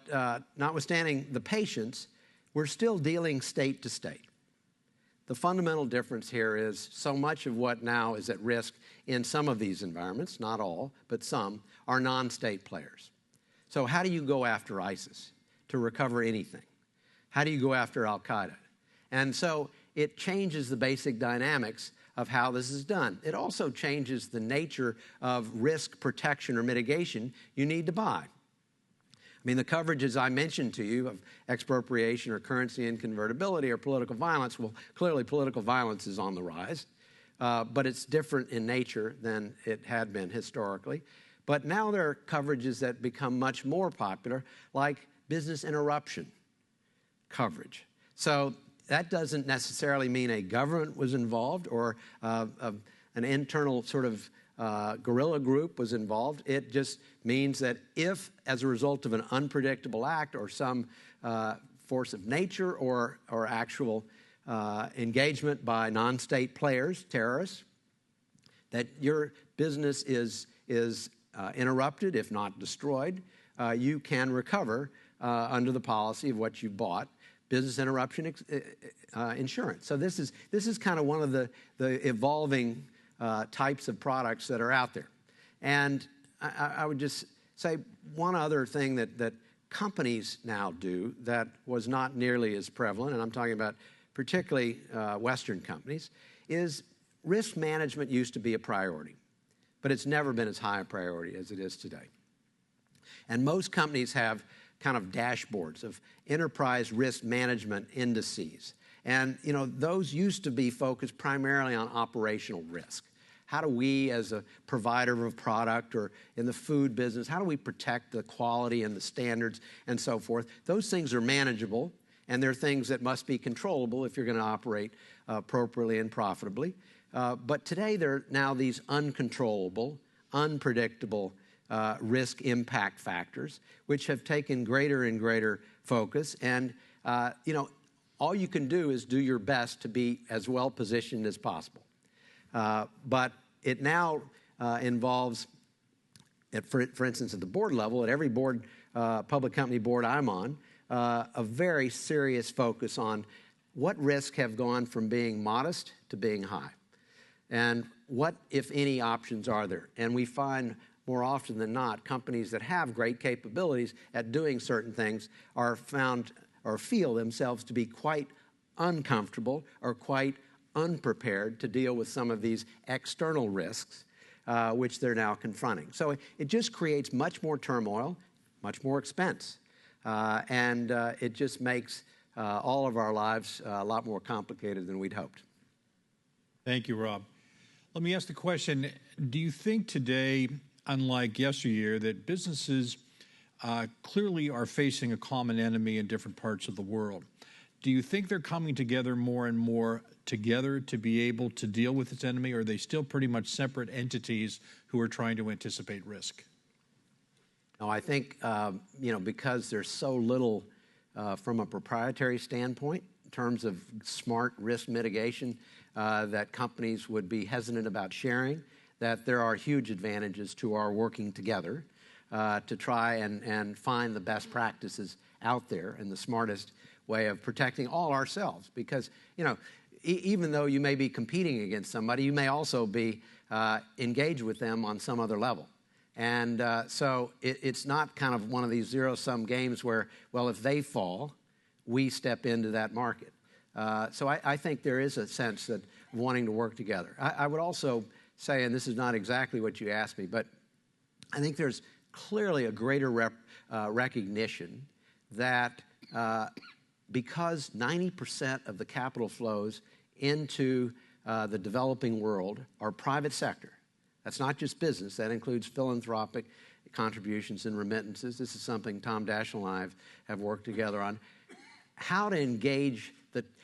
notwithstanding the patience, we're still dealing state to state. The fundamental difference here is so much of what now is at risk in some of these environments, not all, but some, are non-state players. So how do you go after ISIS to recover anything? How do you go after Al-Qaeda? And so it changes the basic dynamics of how this is done. It also changes the nature of risk protection or mitigation you need to buy. I mean, the coverages I mentioned to you of expropriation or currency inconvertibility or political violence, well, clearly political violence is on the rise, but it's different in nature than it had been historically. But now there are coverages that become much more popular, like business interruption coverage. So that doesn't necessarily mean a government was involved or an internal sort of guerrilla group was involved. It just means that if, as a result of an unpredictable act or some force of nature or actual engagement by non-state players, terrorists, that your business is interrupted, if not destroyed, you can recover under the policy of what you bought, business interruption insurance. So this is kind of one of the evolving types of products that are out there. And I would just say one other thing that companies now do that was not nearly as prevalent, and I'm talking about particularly Western companies, is risk management used to be a priority, but it's never been as high a priority as it is today. And most companies have kind of dashboards of enterprise risk management indices. And, those used to be focused primarily on operational risk. How do we, as a provider of a product or in the food business, how do we protect the quality and the standards and so forth? Those things are manageable, and they're things that must be controllable if you're going to operate appropriately and profitably. But today, there are now these uncontrollable, unpredictable risk impact factors, which have taken greater and greater focus. And, all you can do is do your best to be as well positioned as possible. But it now involves, for instance, at the board level, at every board, public company board I'm on, a very serious focus on what risks have gone from being modest to being high. And what, if any, options are there? And we find more often than not, companies that have great capabilities at doing certain things are found or feel themselves to be quite uncomfortable or quite unprepared to deal with some of these external risks which they're now confronting. So it just creates much more turmoil, much more expense, and it just makes all of our lives a lot more complicated than we'd hoped.
Thank you, Rob. Let me ask the question, do you think today, unlike yesteryear, that businesses clearly are facing a common enemy in different parts of the world? Do you think they're coming together more and more together to be able to deal with this enemy, or are they still pretty much separate entities who are trying to anticipate risk?
No, I think, because there's so little from a proprietary standpoint in terms of smart risk mitigation that companies would be hesitant about sharing, that there are huge advantages to our working together to try and find the best practices out there and the smartest way of protecting all ourselves. Because, even though you may be competing against somebody, you may also be engaged with them on some other level. And so it's not kind of one of these zero-sum games where, well, if they fall, we step into that market. So I think there is a sense that wanting to work together. I would also say, and this is not exactly what you asked me, but I think there's clearly a greater recognition that because 90% of the capital flows into the developing world are private sector. That's not just business. That includes philanthropic contributions and remittances. This is something Tom Daschle and I have worked together on. How to engage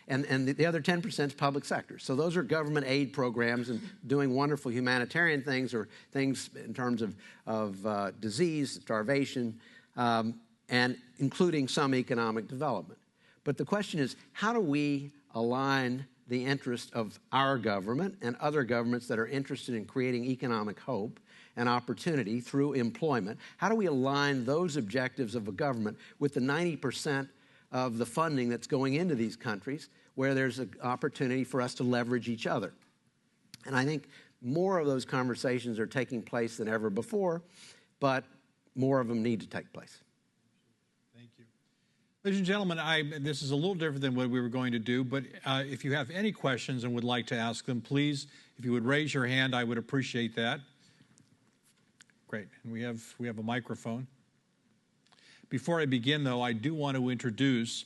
and the other 10% is public sector. So those are government aid programs and doing wonderful humanitarian things or things in terms of disease, starvation, and including some economic development. But the question is, how do we align the interest of our government and other governments that are interested in creating economic hope and opportunity through employment? How do we align those objectives of a government with the 90% of the funding that's going into these countries where there's an opportunity for us to leverage each other? And I think more of those conversations are taking place than ever before, but more of them need to take place.
Thank you. Ladies and gentlemen, this is a little different than what we were going to do, but if you have any questions and would like to ask them, please, if you would raise your hand, I would appreciate that. Great. And we have a microphone. Before I begin, though, I do want to introduce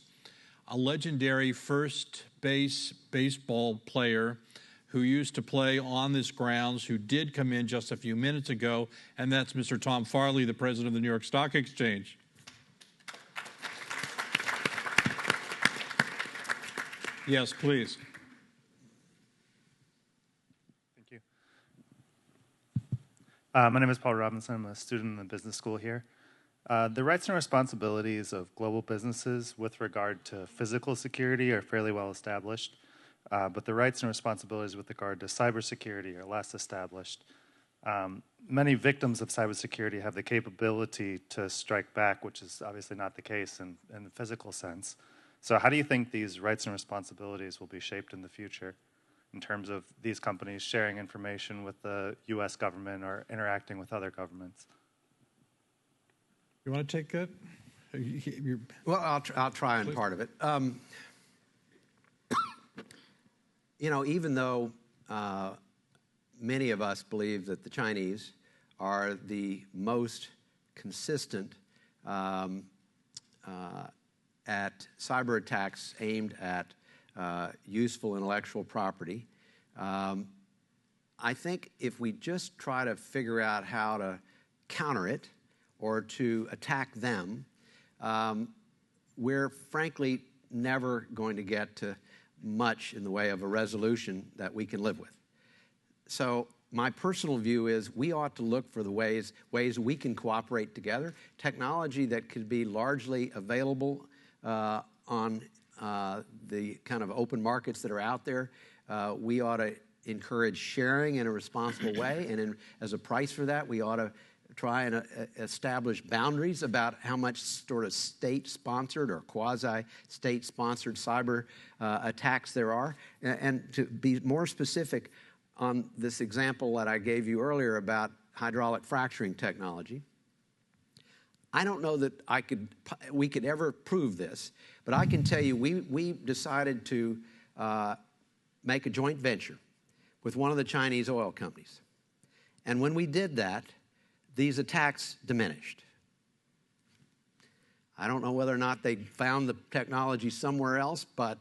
a legendary first base baseball player who used to play on this grounds, who did come in just a few minutes ago, and that's Mr. Tom Farley, the president of the New York Stock Exchange. Yes, please.
Thank you. My name is Paul Robinson. I'm a student in the business school here. The rights and responsibilities of global businesses with regard to physical security are fairly well established, but the rights and responsibilities with regard to cybersecurity are less established. Many victims of cybersecurity have the capability to strike back, which is obviously not the case in the physical sense. So how do you think these rights and responsibilities will be shaped in the future in terms of these companies sharing information with the U.S. government or interacting with other governments?
You want to take that?
Well, I'll try on part of it. Even though many of us believe that the Chinese are the most consistent at cyber attacks aimed at useful intellectual property, I think if we just try to figure out how to counter it or to attack them, we're frankly never going to get to much in the way of a resolution that we can live with. So my personal view is we ought to look for the ways we can cooperate together. Technology that could be largely available on the kind of open markets that are out there, we ought to encourage sharing in a responsible way, and as a price for that, we ought to try and establish boundaries about how much sort of state-sponsored or quasi-state-sponsored cyber attacks there are. And to be more specific on this example that I gave you earlier about hydraulic fracturing technology, I don't know that we could ever prove this, but I can tell you we decided to make a joint venture with one of the Chinese oil companies. And when we did that, these attacks diminished. I don't know whether or not they found the technology somewhere else, but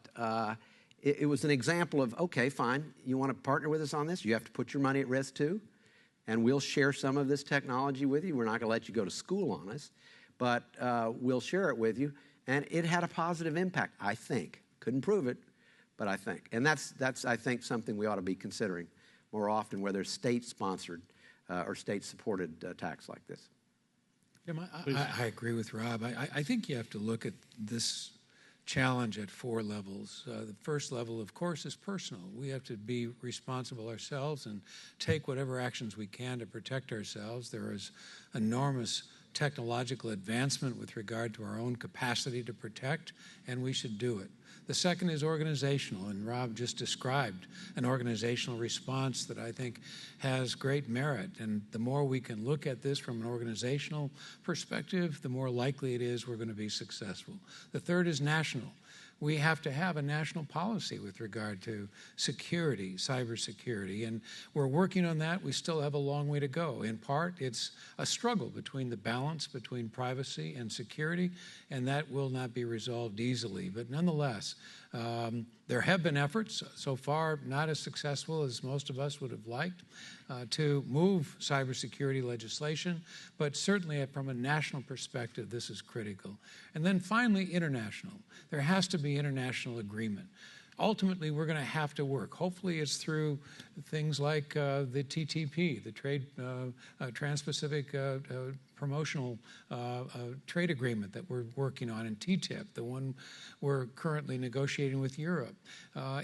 it was an example of, okay, fine, you want to partner with us on this? You have to put your money at risk too, and we'll share some of this technology with you. We're not going to let you go to school on us, but we'll share it with you. And it had a positive impact, I think. Couldn't prove it, but I think. And that's I think, something we ought to be considering more often, where there's state-sponsored or state-supported attacks like this.
Jim, I agree with Rob. I think you have to look at this challenge at 4 levels. The first level, of course, is personal. We have to be responsible ourselves and take whatever actions we can to protect ourselves. There is enormous technological advancement with regard to our own capacity to protect, and we should do it. The second is organizational, and Rob just described an organizational response that I think has great merit. And the more we can look at this from an organizational perspective, the more likely it is we're going to be successful. The third is national. We have to have a national policy with regard to security, cybersecurity, and we're working on that. We still have a long way to go. In part, it's a struggle between the balance between privacy and security, and that will not be resolved easily. But nonetheless, there have been efforts, so far not as successful as most of us would have liked, to move cybersecurity legislation, but certainly from a national perspective, this is critical. And then finally, international. There has to be international agreement. Ultimately, we're going to have to work. Hopefully, it's through things like the TTP, the Trans-Pacific Promotional Trade Agreement that we're working on, and TTIP, the one we're currently negotiating with Europe.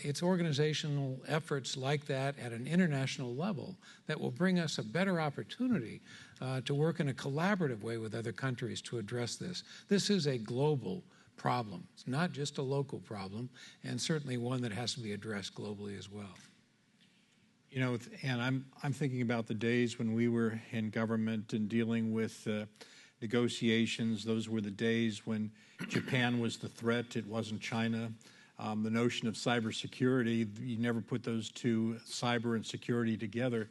It's organizational efforts like that at an international level that will bring us a better opportunity to work in a collaborative way with other countries to address this. This is a global problem. It's not just a local problem, and certainly one that has to be addressed globally as well.
You know, and I'm thinking about the days when we were in government and dealing with negotiations. Those were the days when Japan was the threat. It wasn't China. The notion of cybersecurity, you never put those two, cyber and security, together.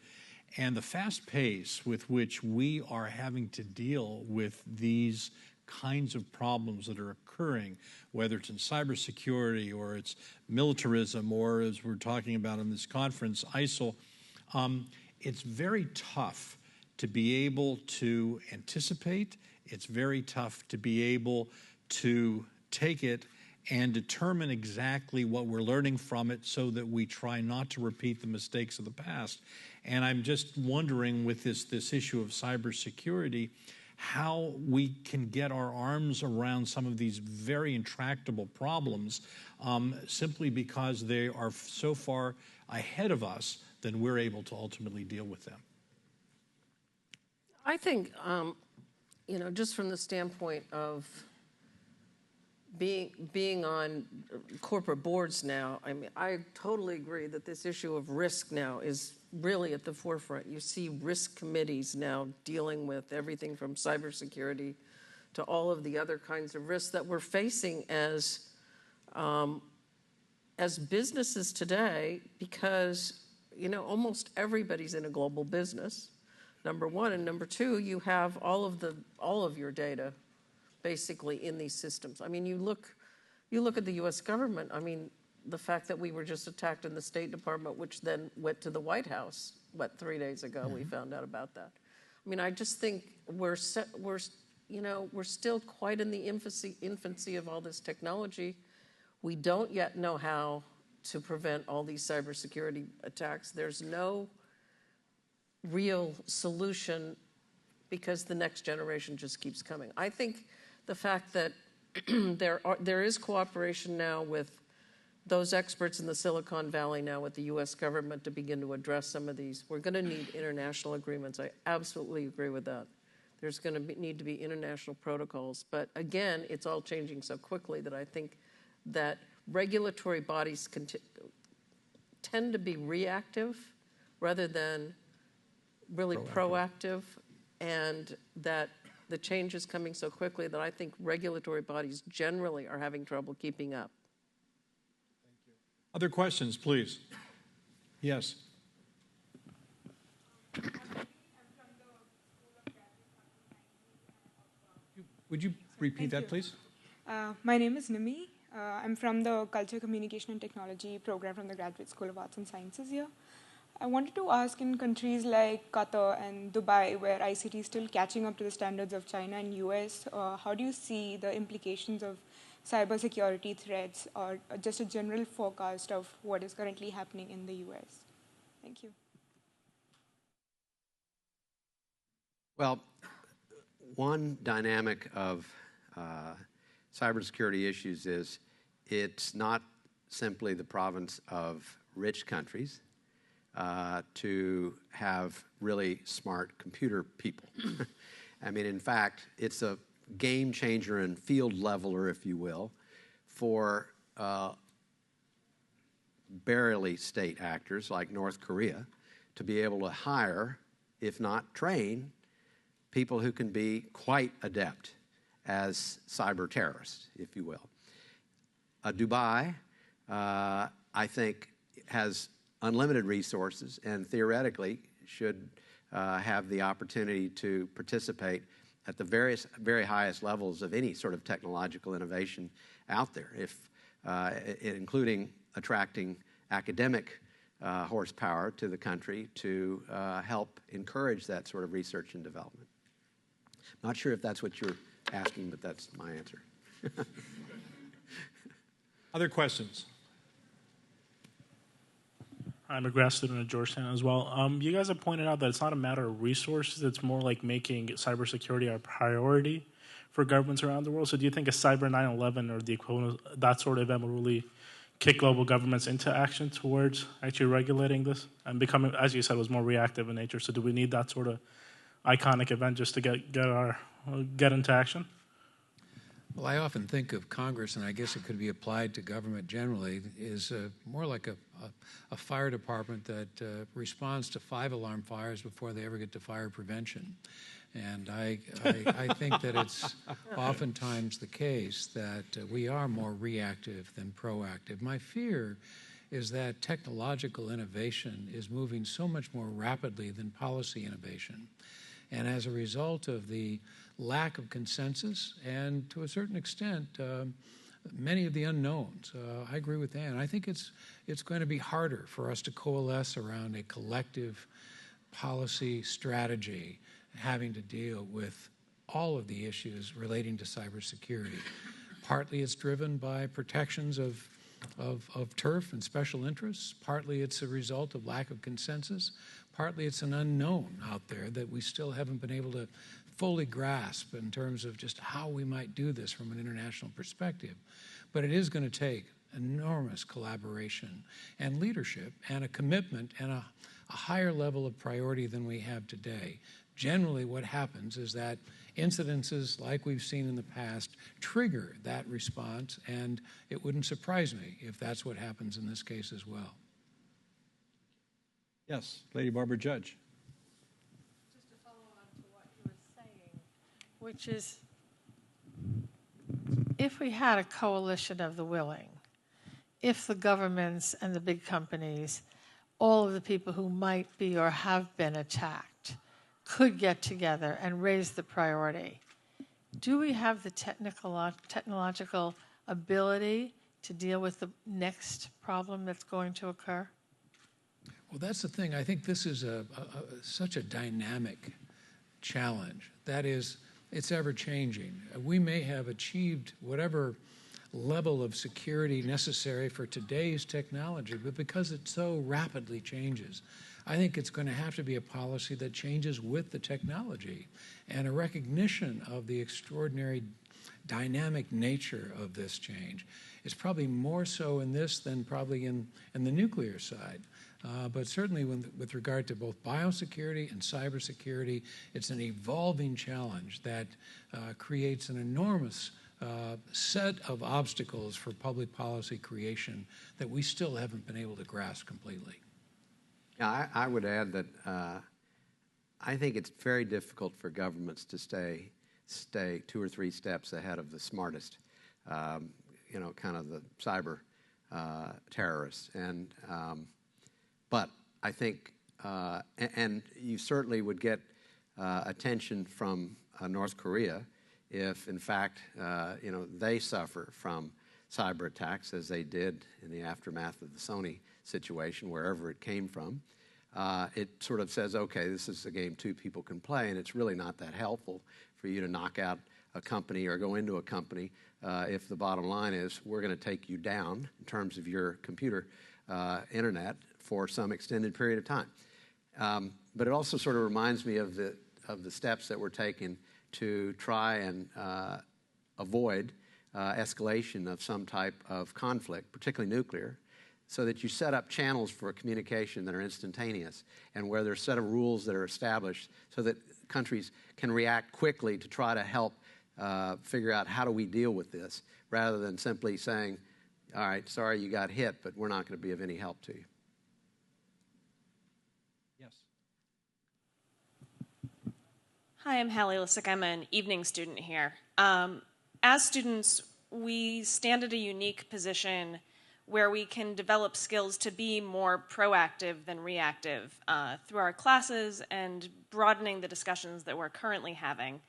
And the fast pace with which we are having to deal with these kinds of problems that are occurring, whether it's in cybersecurity or it's militarism or, as we're talking about in this conference, ISIL, it's very tough to be able to anticipate. It's very tough to be able to take it and determine exactly what we're learning from it so that we try not to repeat the mistakes of the past. And I'm just wondering, with this issue of cybersecurity, how we can get our arms around some of these very intractable problems simply because they are so far ahead of us than we're able to ultimately deal with them.
I think, you know, just from the standpoint of being on corporate boards now, I mean, I totally agree that this issue of risk now is really at the forefront. You see risk committees now dealing with everything from cybersecurity to all of the other kinds of risks that we're facing as businesses today, because, you know, almost everybody's in a global business, number one, and number two, you have all of your data basically in these systems. I mean, you look at the U.S. government. I mean, the fact that we were just attacked in the State Department, which then went to the White House, 3 days ago, we found out about that. I mean, I just think we're still quite in the infancy of all this technology. We don't yet know how to prevent all these cybersecurity attacks. There's no real solution because the next generation just keeps coming. I think the fact that there is cooperation now with those experts in the Silicon Valley now with the U.S. government to begin to address some of these. We're going to need international agreements. I absolutely agree with that. There's going to need to be international protocols. But again, it's all changing so quickly that I think that regulatory bodies tend to be reactive rather than really proactive, and that the change is coming so quickly that I think regulatory bodies generally are having trouble keeping up.
Other questions, please? Yes. Would you repeat that, please?
My name is Nimi. I'm from the Culture, Communication and Technology program from the Graduate School of Arts and Sciences here. I wanted to ask, in countries like Qatar and Dubai, where ICT is still catching up to the standards of China and US, how do you see the implications of cybersecurity threats, or just a general forecast of what is currently happening in the US? Thank you.
Well, one dynamic of cybersecurity issues is it's not simply the province of rich countries to have really smart computer people. I mean, in fact, it's a game changer and field leveler, if you will, for barely state actors like North Korea to be able to hire, if not train, people who can be quite adept as cyber terrorists, if you will. Dubai, I think, has unlimited resources and theoretically should have the opportunity to participate at the very highest levels of any sort of technological innovation out there, including attracting academic horsepower to the country to help encourage that sort of research and development. Not sure if that's what you're asking, but that's my answer.
Other questions?
I'm a grad student at Georgetown as well. You guys have pointed out that it's not a matter of resources, it's more like making cybersecurity a priority for governments around the world. So do you think a cyber 9/11 or the equivalent of that sort of event will really kick global governments into action towards actually regulating this and becoming, as you said, was more reactive in nature? So do we need that sort of iconic event just to get into action?
Well, I often think of Congress, and I guess it could be applied to government generally, is more like a fire department that responds to 5-alarm fires before they ever get to fire prevention. And I think that it's oftentimes the case that we are more reactive than proactive. My fear is that technological innovation is moving so much more rapidly than policy innovation. And as a result of the lack of consensus and, to a certain extent, many of the unknowns, I agree with Ann. I think it's going to be harder for us to coalesce around a collective policy strategy having to deal with all of the issues relating to cybersecurity. Partly it's driven by protections of turf and special interests. Partly it's a result of lack of consensus. Partly it's an unknown out there that we still haven't been able to fully grasp in terms of just how we might do this from an international perspective. But it is going to take enormous collaboration and leadership and a commitment and a higher level of priority than we have today. Generally, what happens is that incidences like we've seen in the past trigger that response, and it wouldn't surprise me if that's what happens in this case as well.
Yes, Lady Barbara Judge.
Just to follow on to what you were saying, which is, if we had a coalition of the willing, if the governments and the big companies, all of the people who might be or have been attacked, could get together and raise the priority, do we have the technological ability to deal with the next problem that's going to occur?
Well, that's the thing. I think this is such a dynamic challenge. That is, it's ever-changing. We may have achieved whatever level of security necessary for today's technology, but because it so rapidly changes, I think it's going to have to be a policy that changes with the technology and a recognition of the extraordinary dynamic nature of this change. It's probably more so in this than probably in the nuclear side. But certainly with regard to both biosecurity and cybersecurity, it's an evolving challenge that creates an enormous set of obstacles for public policy creation that we still haven't been able to grasp completely.
Yeah, I would add that I think it's very difficult for governments to stay stay 2 or 3 steps ahead of the smartest, kind of the cyber terrorists. But I think, and you certainly would get attention from North Korea if, in fact, they suffer from cyber attacks, as they did in the aftermath of the Sony situation, wherever it came from. It sort of says, okay, this is a game 2 people can play, and it's really not that helpful for you to knock out a company or go into a company if the bottom line is we're going to take you down in terms of your computer internet for some extended period of time. But it also sort of reminds me of the steps that we're taking to try and avoid escalation of some type of conflict, particularly nuclear, so that you set up channels for communication that are instantaneous and where there's a set of rules that are established so that countries can react quickly to try to help figure out how do we deal with this, rather than simply saying, all right, sorry you got hit, but we're not going to be of any help to you.
Yes.
Hi, I'm Hallie Lissick. I'm an evening student here. As students, we stand at a unique position where we can develop skills to be more proactive than reactive through our classes and broadening the discussions that we're currently having.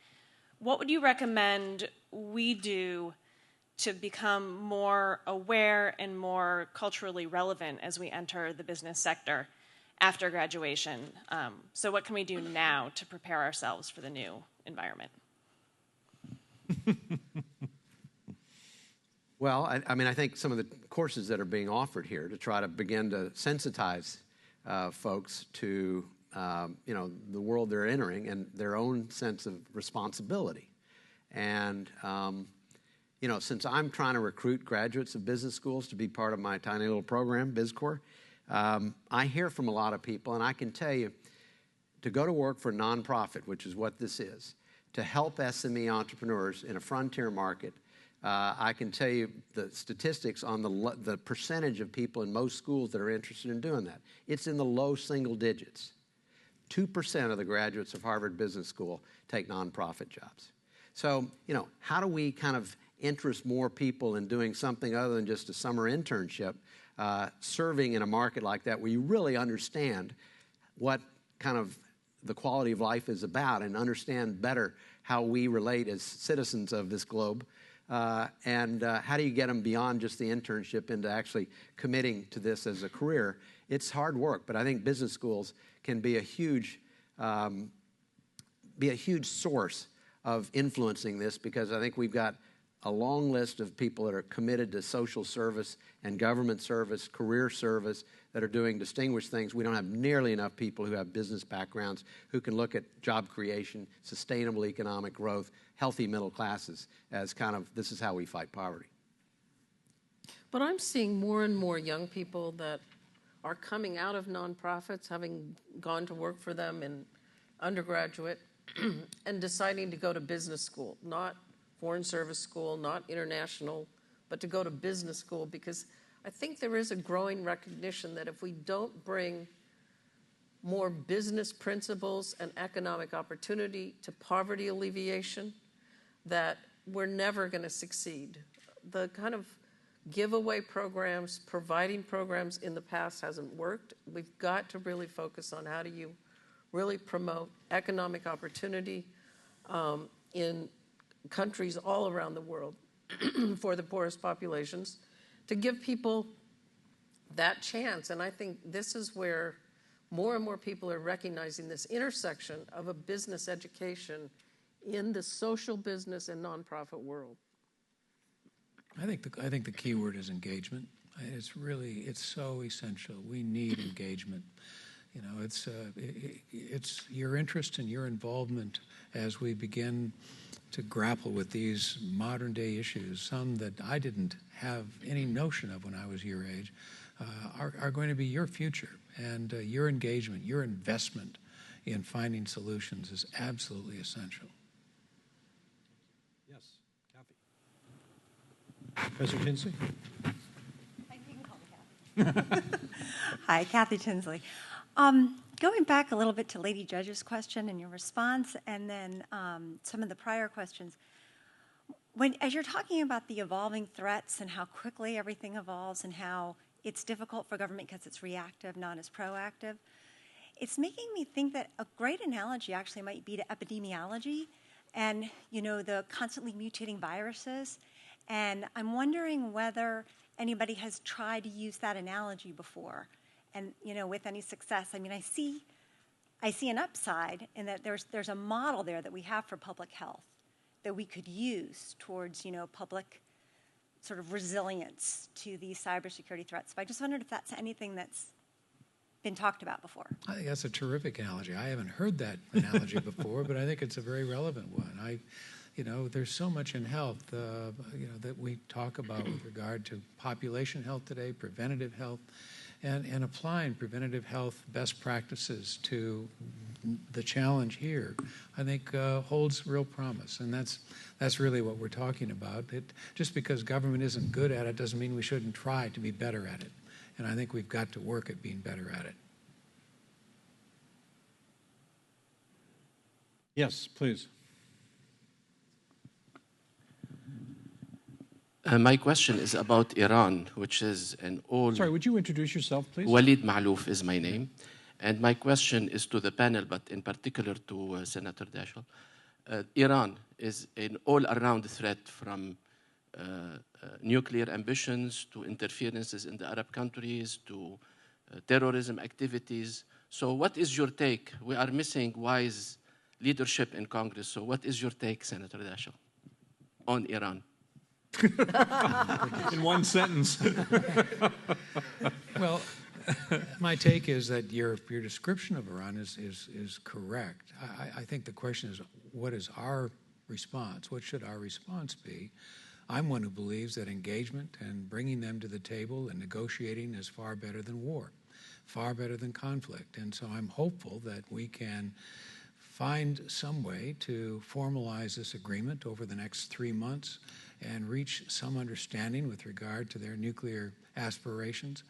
What would you recommend we do to become more aware and more culturally relevant as we enter the business sector after graduation? So what can we do now to prepare ourselves for the new environment?
Well, I think some of the courses that are being offered here to try to begin to sensitize folks to the world they're entering and their own sense of responsibility. And since I'm trying to recruit graduates of business schools to be part of my tiny little program, BizCorps, I hear from a lot of people, and I can tell you, to go to work for a nonprofit, which is what this is, to help SME entrepreneurs in a frontier market, I can tell you the statistics on the percentage of people in most schools that are interested in doing that. It's in the low single digits. 2% of the graduates of Harvard Business School take nonprofit jobs. So, how do we kind of interest more people in doing something other than just a summer internship, serving in a market like that where you really understand what kind of the quality of life is about and understand better how we relate as citizens of this globe? And how do you get them beyond just the internship into actually committing to this as a career? It's hard work, but I think business schools can be a huge source of influencing this, because I think we've got a long list of people that are committed to social service and government service, career service, that are doing distinguished things. We don't have nearly enough people who have business backgrounds who can look at job creation, sustainable economic growth, healthy middle classes as kind of, this is how we fight poverty.
But I'm seeing more and more young people that are coming out of nonprofits, having gone to work for them in undergraduate, and deciding to go to business school, not foreign service school, not international, but to go to business school, because I think there is a growing recognition that if we don't bring more business principles and economic opportunity to poverty alleviation, that we're never going to succeed. The kind of giveaway programs, providing programs in the past hasn't worked. We've got to really focus on how do you really promote economic opportunity in countries all around the world for the poorest populations, to give people that chance. And I think this is where more and more people are recognizing this intersection of a business education in the social business and nonprofit world.
I think the key word is engagement. It's so essential. We need engagement. It's your interest and your involvement as we begin to grapple with these modern day issues, some that I didn't have any notion of when I was your age, are going to be your future. And your engagement, your investment in finding solutions is absolutely essential.
Yes, Kathy. Professor Tinsley?
You can call me Kathy. Hi, Kathy Tinsley.
Going back a little bit to Lady Judge's question and your response, and then some of the prior questions, as you're talking about the evolving threats and how quickly everything evolves and how it's difficult for government because it's reactive, not as proactive, it's making me think that a great analogy actually might be to epidemiology and, you know, the constantly mutating viruses. And I'm wondering whether anybody has tried to use that analogy before, and, you know, with any success. I mean, I see an upside in that there's a model there that we have for public health that we could use towards, you know, public sort of resilience to these cybersecurity threats. But I just wondered if that's anything that's been talked about before.
I think that's a terrific analogy. I haven't heard that analogy before, but I think it's a very relevant one. You know, there's so much in health, you know, that we talk about with regard to population health today, preventative health, and applying preventative health best practices to the challenge here, I think holds real promise. And that's really what we're talking about. Just because government isn't good at it doesn't mean we shouldn't try to be better at it. And I think we've got to work at being better at it.
Yes, please.
My question is about Iran, which is an old...
Sorry, would you introduce yourself, please?
Walid Ma'louf is my name. And my question is to the panel, but in particular to Senator Daschle. Iran is an all-around threat from nuclear ambitions to interferences in the Arab countries to terrorism activities. So what is your take? We are missing wise leadership in Congress. So what is your take, Senator Daschle, on Iran?
In one sentence.
Well, my take is that your description of Iran is correct. I think the question is, what is our response? What should our response be? I'm one who believes that engagement and bringing them to the table and negotiating is far better than war, far better than conflict. And so I'm hopeful that we can find some way to formalize this agreement over the next 3 months and reach some understanding with regard to their nuclear aspirations,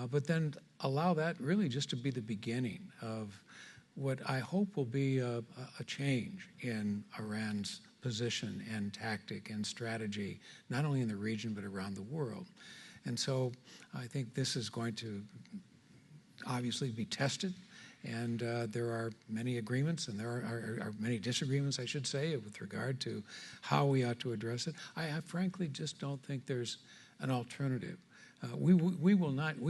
but then allow that really just to be the beginning of what I hope will be a change in Iran's position and tactic and strategy, not only in the region but around the world. And so I think this is going to obviously be tested. And there are many agreements, and there are many disagreements, I should say, with regard to how we ought to address it. I frankly just don't think there's an alternative. We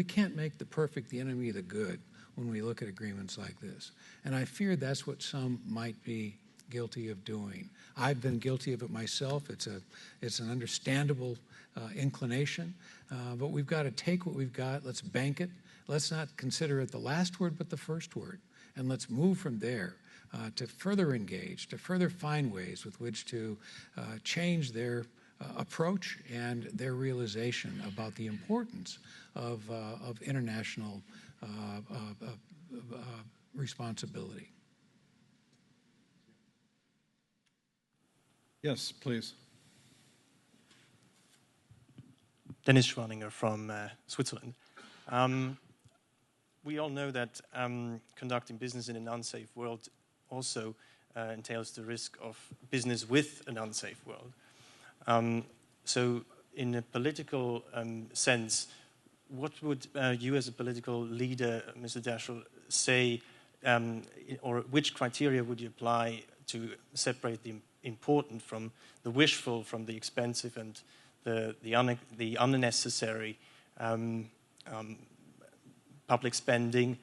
can't make the perfect the enemy of the good when we look at agreements like this. And I fear that's what some might be guilty of doing. I've been guilty of it myself. It's an understandable inclination, but we've got to take what we've got. Let's bank it. Let's not consider it the last word, but the first word. And let's move from there to further engage, to further find ways with which to change their approach and their realization about the importance of international responsibility.
Yes, please.
Dennis Schwaninger from Switzerland. We all know that conducting business in an unsafe world also entails the risk of business with an unsafe world. So in a political sense, what would you as a political leader, Mr. Daschle, say, or which criteria would you apply to separate the important from the wishful, from the expensive and the unnecessary public spending,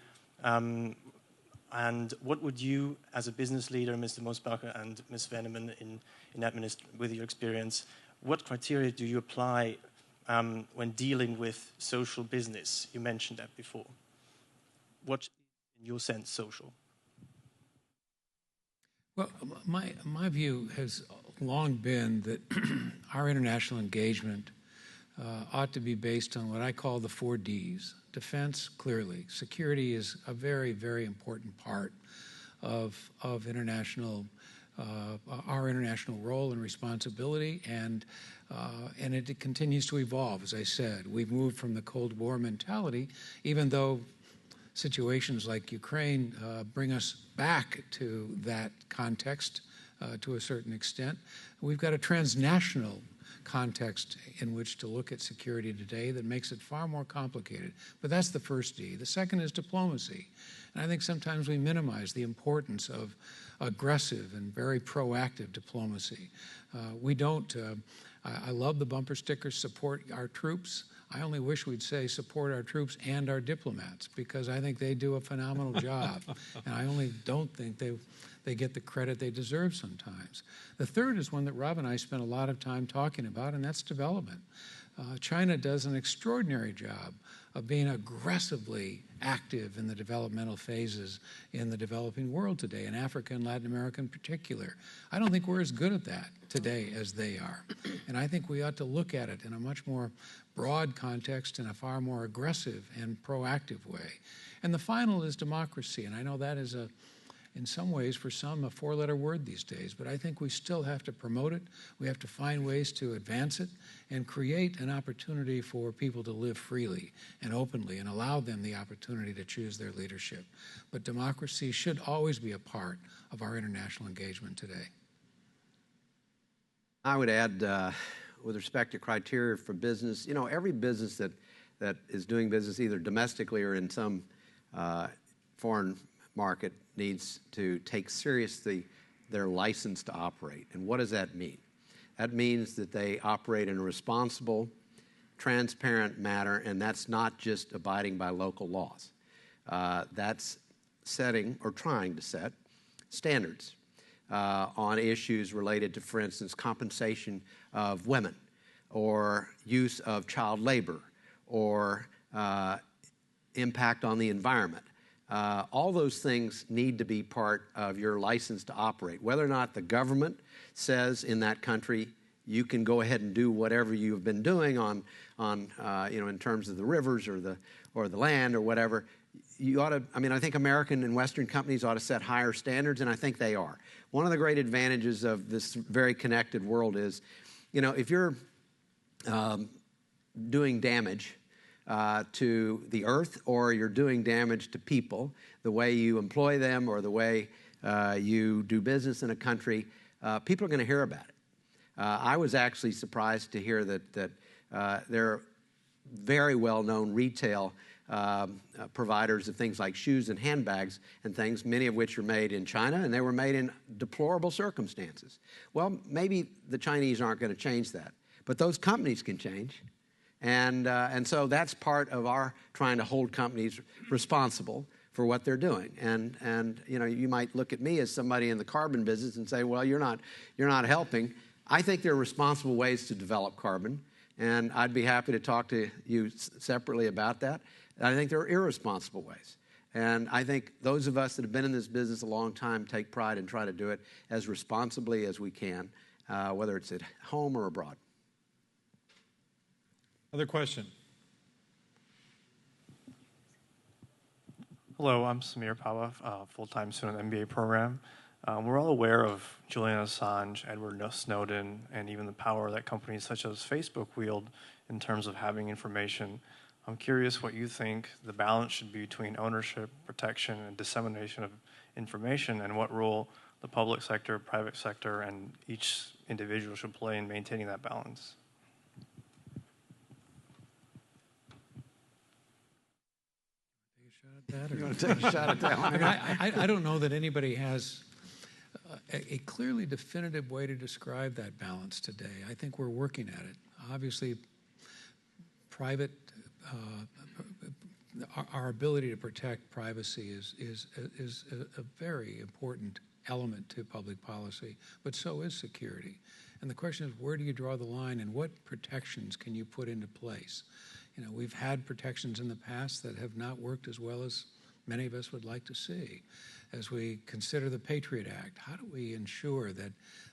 and what would you, as a business leader, Mr. Mosbacher and Ms. Veneman, with your experience, what criteria do you apply when dealing with social business? You mentioned that before. What, in your sense, social?
Well, my view has long been that our international engagement ought to be based on what I call the 4 Ds. Defense, clearly. Security is a very, very important part of international, our international role and responsibility, and it continues to evolve. As I said, we've moved from the Cold War mentality, even though situations like Ukraine bring us back to that context to a certain extent. We've got a transnational context in which to look at security today that makes it far more complicated. But that's the first D. The second is diplomacy. And I think sometimes we minimize the importance of aggressive and very proactive diplomacy. We don't, I love the bumper stickers, support our troops. I only wish we'd say support our troops and our diplomats, because I think they do a phenomenal job. And I only don't think they get the credit they deserve sometimes. The third is one that Rob and I spent a lot of time talking about, and that's development. China does an extraordinary job of being aggressively active in the developmental phases in the developing world today, in Africa and Latin America in particular. I don't think we're as good at that today as they are. And I think we ought to look at it in a much more broad context, in a far more aggressive and proactive way. And the final is democracy. And I know that is in some ways, for some, a four-letter word these days, but I think we still have to promote it. We have to find ways to advance it and create an opportunity for people to live freely and openly and allow them the opportunity to choose their leadership. But democracy should always be a part of our international engagement today.
I would add, with respect to criteria for business, every business that is doing business either domestically or in some foreign market needs to take seriously their license to operate. And what does that mean? That means that they operate in a responsible, transparent manner, and that's not just abiding by local laws. That's setting, or trying to set, standards on issues related to, for instance, compensation of women, or use of child labor, or impact on the environment. All those things need to be part of your license to operate. Whether or not the government says in that country you can go ahead and do whatever you've been doing on in terms of the rivers or the land or whatever, you ought to. I think American and Western companies ought to set higher standards, and I think they are. One of the great advantages of this very connected world is, if you're doing damage to the earth, or you're doing damage to people, the way you employ them or the way you do business in a country, people are going to hear about it. I was actually surprised to hear that there are very well-known retail providers of things like shoes and handbags and things, many of which are made in China, and they were made in deplorable circumstances. Well, maybe the Chinese aren't going to change that, but those companies can change. And so that's part of our trying to hold companies responsible for what they're doing. And you might look at me as somebody in the carbon business and say, well, you're not helping. I think there are responsible ways to develop carbon, and I'd be happy to talk to you separately about that. I think there are irresponsible ways. And I think those of us that have been in this business a long time take pride and try to do it as responsibly as we can, whether it's at home or abroad.
Other question?
Hello, I'm Samir Pawa, full-time student MBA program. We're all aware of Julian Assange, Edward Snowden, and even the power that companies such as Facebook wield in terms of having information. I'm curious what you think the balance should be between ownership, protection, and dissemination of information, and what role the public sector, private sector, and each individual should play in maintaining that balance.
You want to take a shot at that one? I don't know that anybody has a clearly definitive way to describe that balance today. I think we're working at it. Obviously, our ability to protect privacy is a very important element to public policy, but so is security. And the question is, where do you draw the line, and what protections can you put into place? We've had protections in the past that have not worked as well as many of us would like to see. As we consider the Patriot Act, how do we ensure that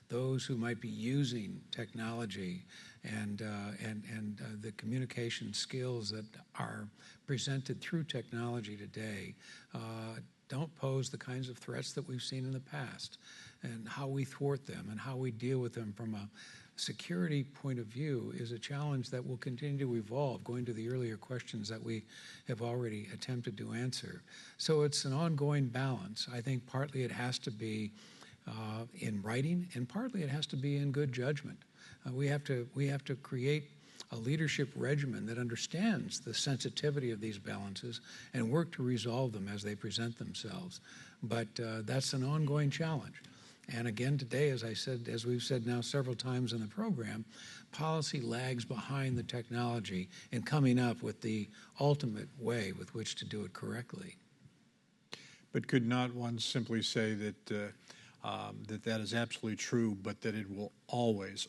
those who might be using technology and the communication skills that are presented through technology today don't pose the kinds of threats that we've seen in the past? and how we thwart them and how we deal with them from a security point of view is a challenge that will continue to evolve, going to the earlier questions that we have already attempted to answer. So it's an ongoing balance. I think partly it has to be in writing, and partly it has to be in good judgment. We have to create a leadership regimen that understands the sensitivity of these balances and work to resolve them as they present themselves. But that's an ongoing challenge. And again, today, as I said, as we've said now several times in the program, policy lags behind the technology in coming up with the ultimate way with which to do it correctly.
But could not one simply say that that is absolutely true, but that it will always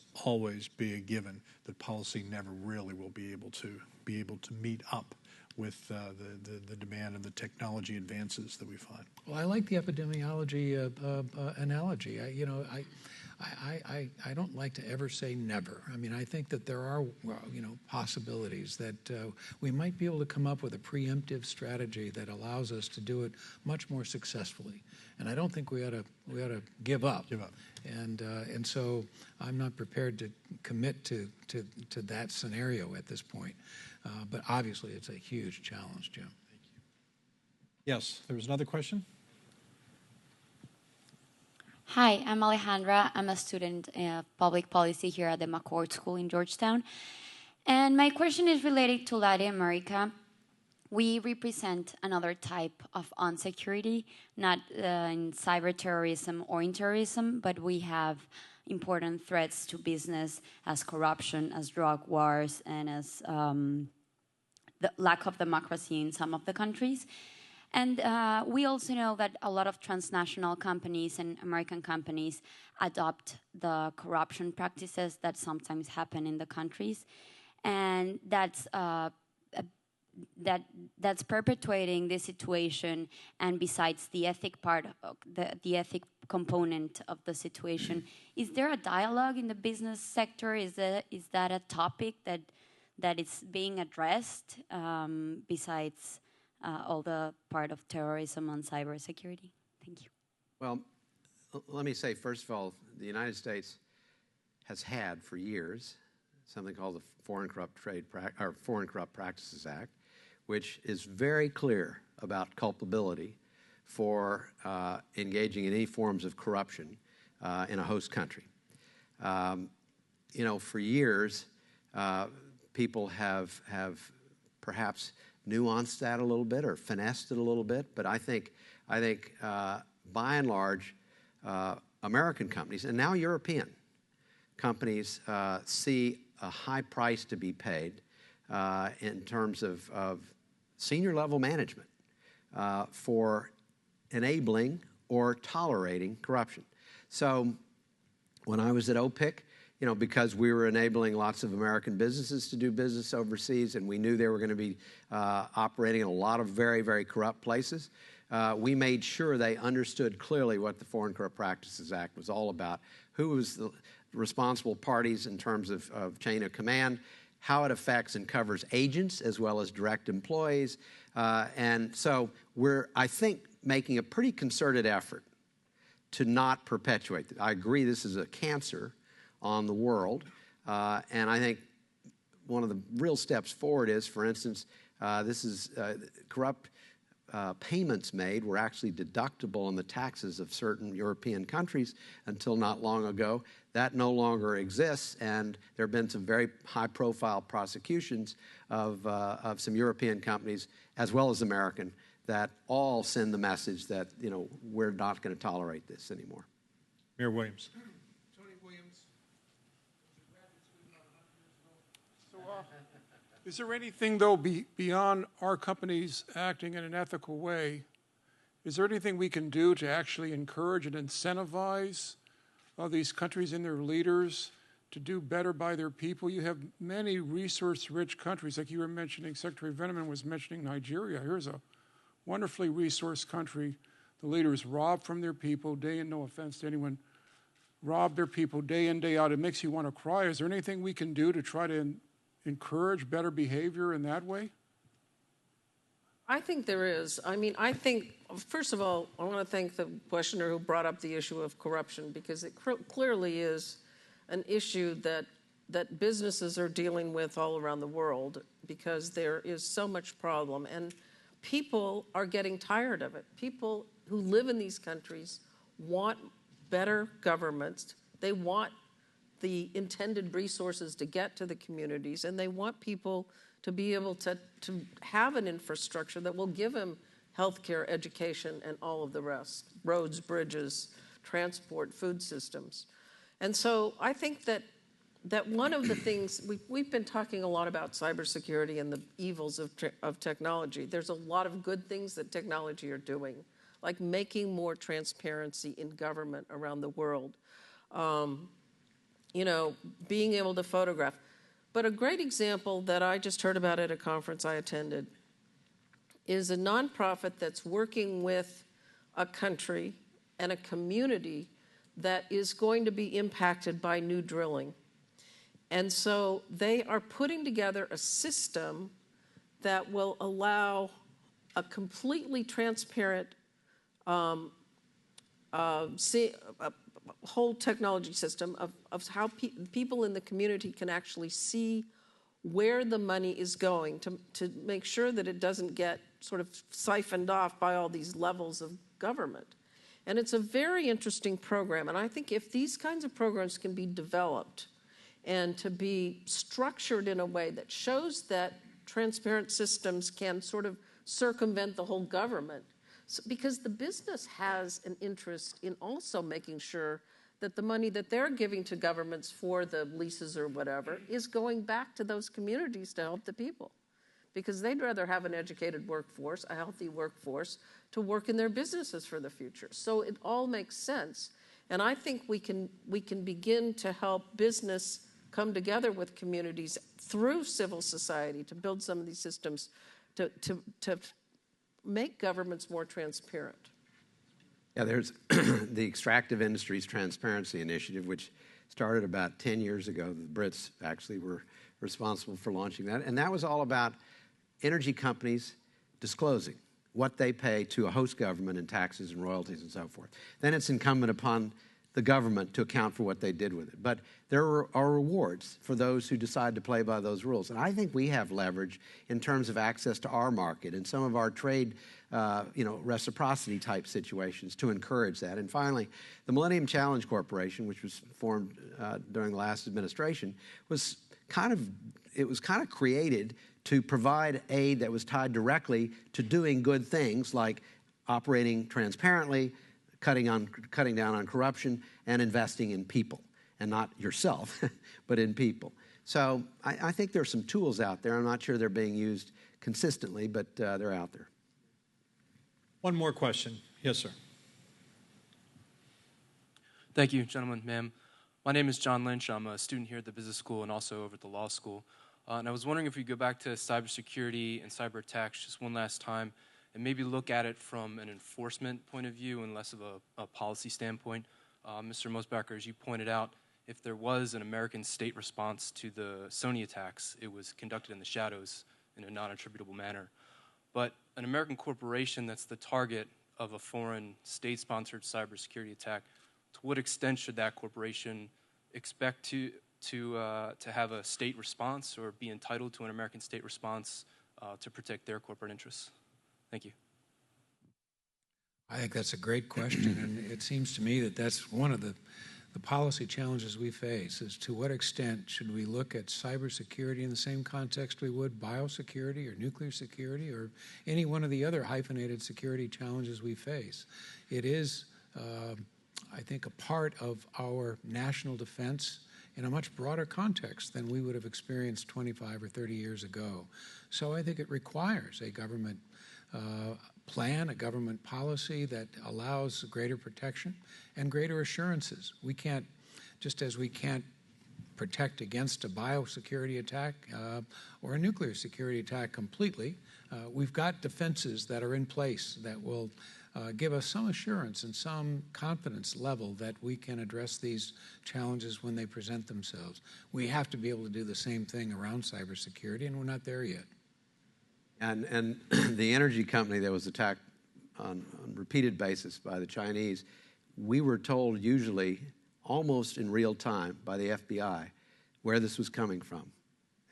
be a given that policy never really will be able to meet up with the demand and the technology advances that we find?
Well, I like the epidemiology analogy. I don't like to ever say never. I mean, I think that there are, possibilities that we might be able to come up with a preemptive strategy that allows us to do it much more successfully. And I don't think we ought to give up. And so I'm not prepared to commit to that scenario at this point. But obviously, it's a huge challenge, Jim.
Thank you. Yes, there was another question.
Hi, I'm Alejandra. I'm a student of public policy here at the McCourt School in Georgetown. And my question is related to Latin America. We represent another type of insecurity, not in cyber terrorism or in terrorism, but we have important threats to business as corruption, as drug wars, and as the lack of democracy in some of the countries. And we also know that a lot of transnational companies and American companies adopt the corruption practices that sometimes happen in the countries. And that's perpetuating this situation. And besides the ethic part, the ethic component of the situation, is there a dialogue in the business sector? Is that a topic that is being addressed besides all the part of terrorism and cybersecurity? Thank you.
Well, let me say, first of all, the United States has had for years something called the Foreign Corrupt Practices Act, which is very clear about culpability for engaging in any forms of corruption in a host country. For years, people have perhaps nuanced that a little bit or finessed it a little bit, but I think by and large, American companies and now European companies see a high price to be paid in terms of senior level management for enabling or tolerating corruption. So when I was at OPIC, because we were enabling lots of American businesses to do business overseas, and we knew they were going to be operating in a lot of very, very corrupt places, we made sure they understood clearly what the Foreign Corrupt Practices Act was all about, who was the responsible parties in terms of chain of command, how it affects and covers agents as well as direct employees. And so we're, I think, making a pretty concerted effort to not perpetuate. I agree this is a cancer on the world. And I think one of the real steps forward is, for instance, this is corrupt payments made were actually deductible on the taxes of certain European countries until not long ago. That no longer exists, and there have been some very high-profile prosecutions of some European companies, as well as American, that all send the message that, we're not going to tolerate this anymore.
Mayor Williams.
Is there anything, though, beyond our companies acting in an ethical way, is there anything we can do to actually encourage and incentivize these countries and their leaders to do better by their people? You have many resource-rich countries, like you were mentioning, Secretary Veneman was mentioning Nigeria. Here's a wonderfully resourced country. The leaders rob from their people day in, no offense to anyone, rob their people day in, day out. It makes you want to cry. Is there anything we can do to try to encourage better behavior in that way?
I think there is. I mean, I think, first of all, I want to thank the questioner who brought up the issue of corruption, because it clearly is an issue that businesses are dealing with all around the world, because there is so much problem. And people are getting tired of it. People who live in these countries want better governments. They want the intended resources to get to the communities, and they want people to be able to have an infrastructure that will give them healthcare, education, and all of the rest, roads, bridges, transport, food systems. And so I think that one of the things, we've been talking a lot about cybersecurity and the evils of technology. There's a lot of good things that technology are doing, like making more transparency in government around the world, you know, being able to photograph. But a great example that I just heard about at a conference I attended is a nonprofit that's working with a country and a community that is going to be impacted by new drilling. And so they are putting together a system that will allow a completely transparent whole technology system of how people in the community can actually see where the money is going, to make sure that it doesn't get sort of siphoned off by all these levels of government. And it's a very interesting program. And I think if these kinds of programs can be developed and to be structured in a way that shows that transparent systems can sort of circumvent the whole government, because the business has an interest in also making sure that the money that they're giving to governments for the leases or whatever is going back to those communities to help the people. Because they'd rather have an educated workforce, a healthy workforce, to work in their businesses for the future. So it all makes sense. And I think we can begin to help business come together with communities through civil society to build some of these systems to make governments more transparent.
Yeah, there's the Extractive Industries Transparency Initiative, which started about 10 years ago. The Brits actually were responsible for launching that. And that was all about energy companies disclosing what they pay to a host government in taxes and royalties and so forth. Then it's incumbent upon the government to account for what they did with it. But there are rewards for those who decide to play by those rules. And I think we have leverage in terms of access to our market and some of our trade reciprocity type situations to encourage that. And finally, the Millennium Challenge Corporation, which was formed during the last administration, was kind of created to provide aid that was tied directly to doing good things like operating transparently, cutting down on corruption, and investing in people, and not yourself, but in people. So I think there's some tools out there. I'm not sure they're being used consistently, but they're out there.
One more question. Yes, sir.
Thank you, gentlemen, ma'am. My name is John Lynch. I'm a student here at the business school and also over at the law school. And I was wondering if we could go back to cybersecurity and cyber attacks just one last time and maybe look at it from an enforcement point of view and less of a policy standpoint. Mr. Mosbacher, as you pointed out, if there was an American state response to the Sony attacks, it was conducted in the shadows in a non-attributable manner. But an American corporation that's the target of a foreign state-sponsored cybersecurity attack, to what extent should that corporation expect to have a state response or be entitled to an American state response to protect their corporate interests? Thank you.
I think that's a great question, and it seems to me that that's one of the policy challenges we face, is to what extent should we look at cybersecurity in the same context we would biosecurity or nuclear security or any one of the other hyphenated security challenges we face. It is, I think, a part of our national defense in a much broader context than we would have experienced 25 or 30 years ago. So I think it requires a government plan, a government policy that allows greater protection and greater assurances. We can't, just as we can't protect against a biosecurity attack or a nuclear security attack completely, we've got defenses that are in place that will give us some assurance and some confidence level that we can address these challenges when they present themselves. We have to be able to do the same thing around cybersecurity, and we're not there yet.
And the energy company that was attacked on repeated basis by the Chinese, we were told usually almost in real time by the FBI where this was coming from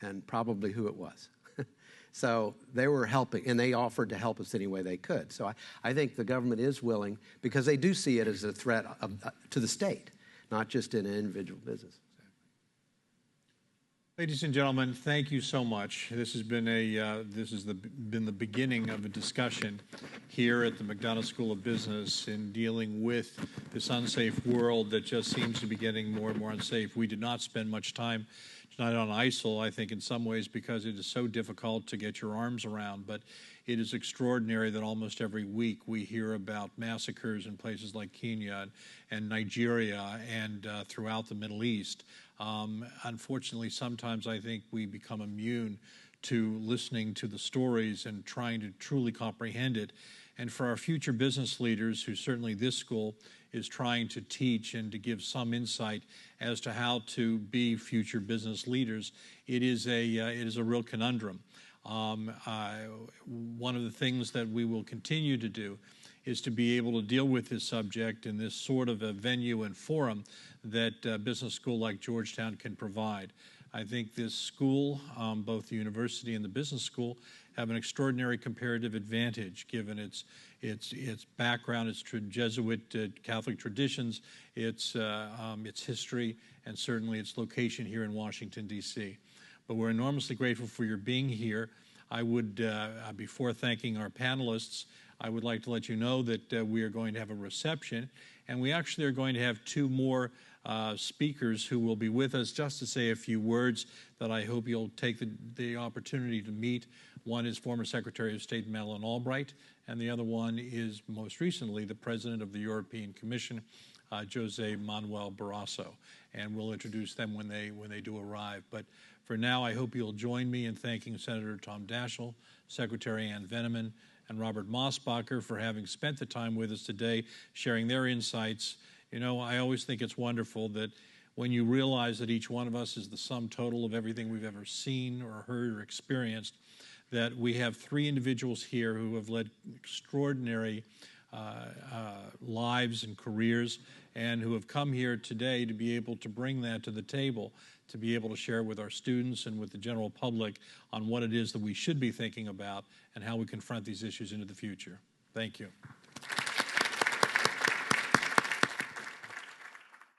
and probably who it was. So they were helping, and they offered to help us any way they could. So I think the government is willing, because they do see it as a threat to the state, not just in an individual business.
Ladies and gentlemen, thank you so much. This has been been the beginning of a discussion here at the McDonough School of Business in dealing with this unsafe world that just seems to be getting more and more unsafe. We did not spend much time tonight on ISIL, I think in some ways because it is so difficult to get your arms around, but it is extraordinary that almost every week we hear about massacres in places like Kenya and Nigeria and throughout the Middle East. Unfortunately, sometimes I think we become immune to listening to the stories and trying to truly comprehend it. And for our future business leaders, who certainly this school is trying to teach and to give some insight as to how to be future business leaders, it is a real conundrum. One of the things that we will continue to do is to be able to deal with this subject in this sort of a venue and forum that a business school like Georgetown can provide. I think this school, both the university and the business school, have an extraordinary comparative advantage given its background, its Jesuit Catholic traditions, its history, and certainly its location here in Washington, D.C. But we're enormously grateful for your being here. I would, before thanking our panelists, I would like to let you know that we are going to have a reception, and we actually are going to have two more speakers who will be with us just to say a few words that I hope you'll take the opportunity to meet. One is former Secretary of State Madeleine Albright, and the other one is most recently the President of the European Commission, Jose Manuel Barroso, and we'll introduce them when they do arrive. But for now, I hope you'll join me in thanking Senator Tom Daschle, Secretary Ann Veneman, and Robert Mosbacher for having spent the time with us today, sharing their insights. You know, I always think it's wonderful that when you realize that each one of us is the sum total of everything we've ever seen or heard or experienced, that we have three individuals here who have led extraordinary lives and careers and who have come here today to be able to bring that to the table, to be able to share with our students and with the general public on what it is that we should be thinking about and how we confront these issues into the future. Thank you.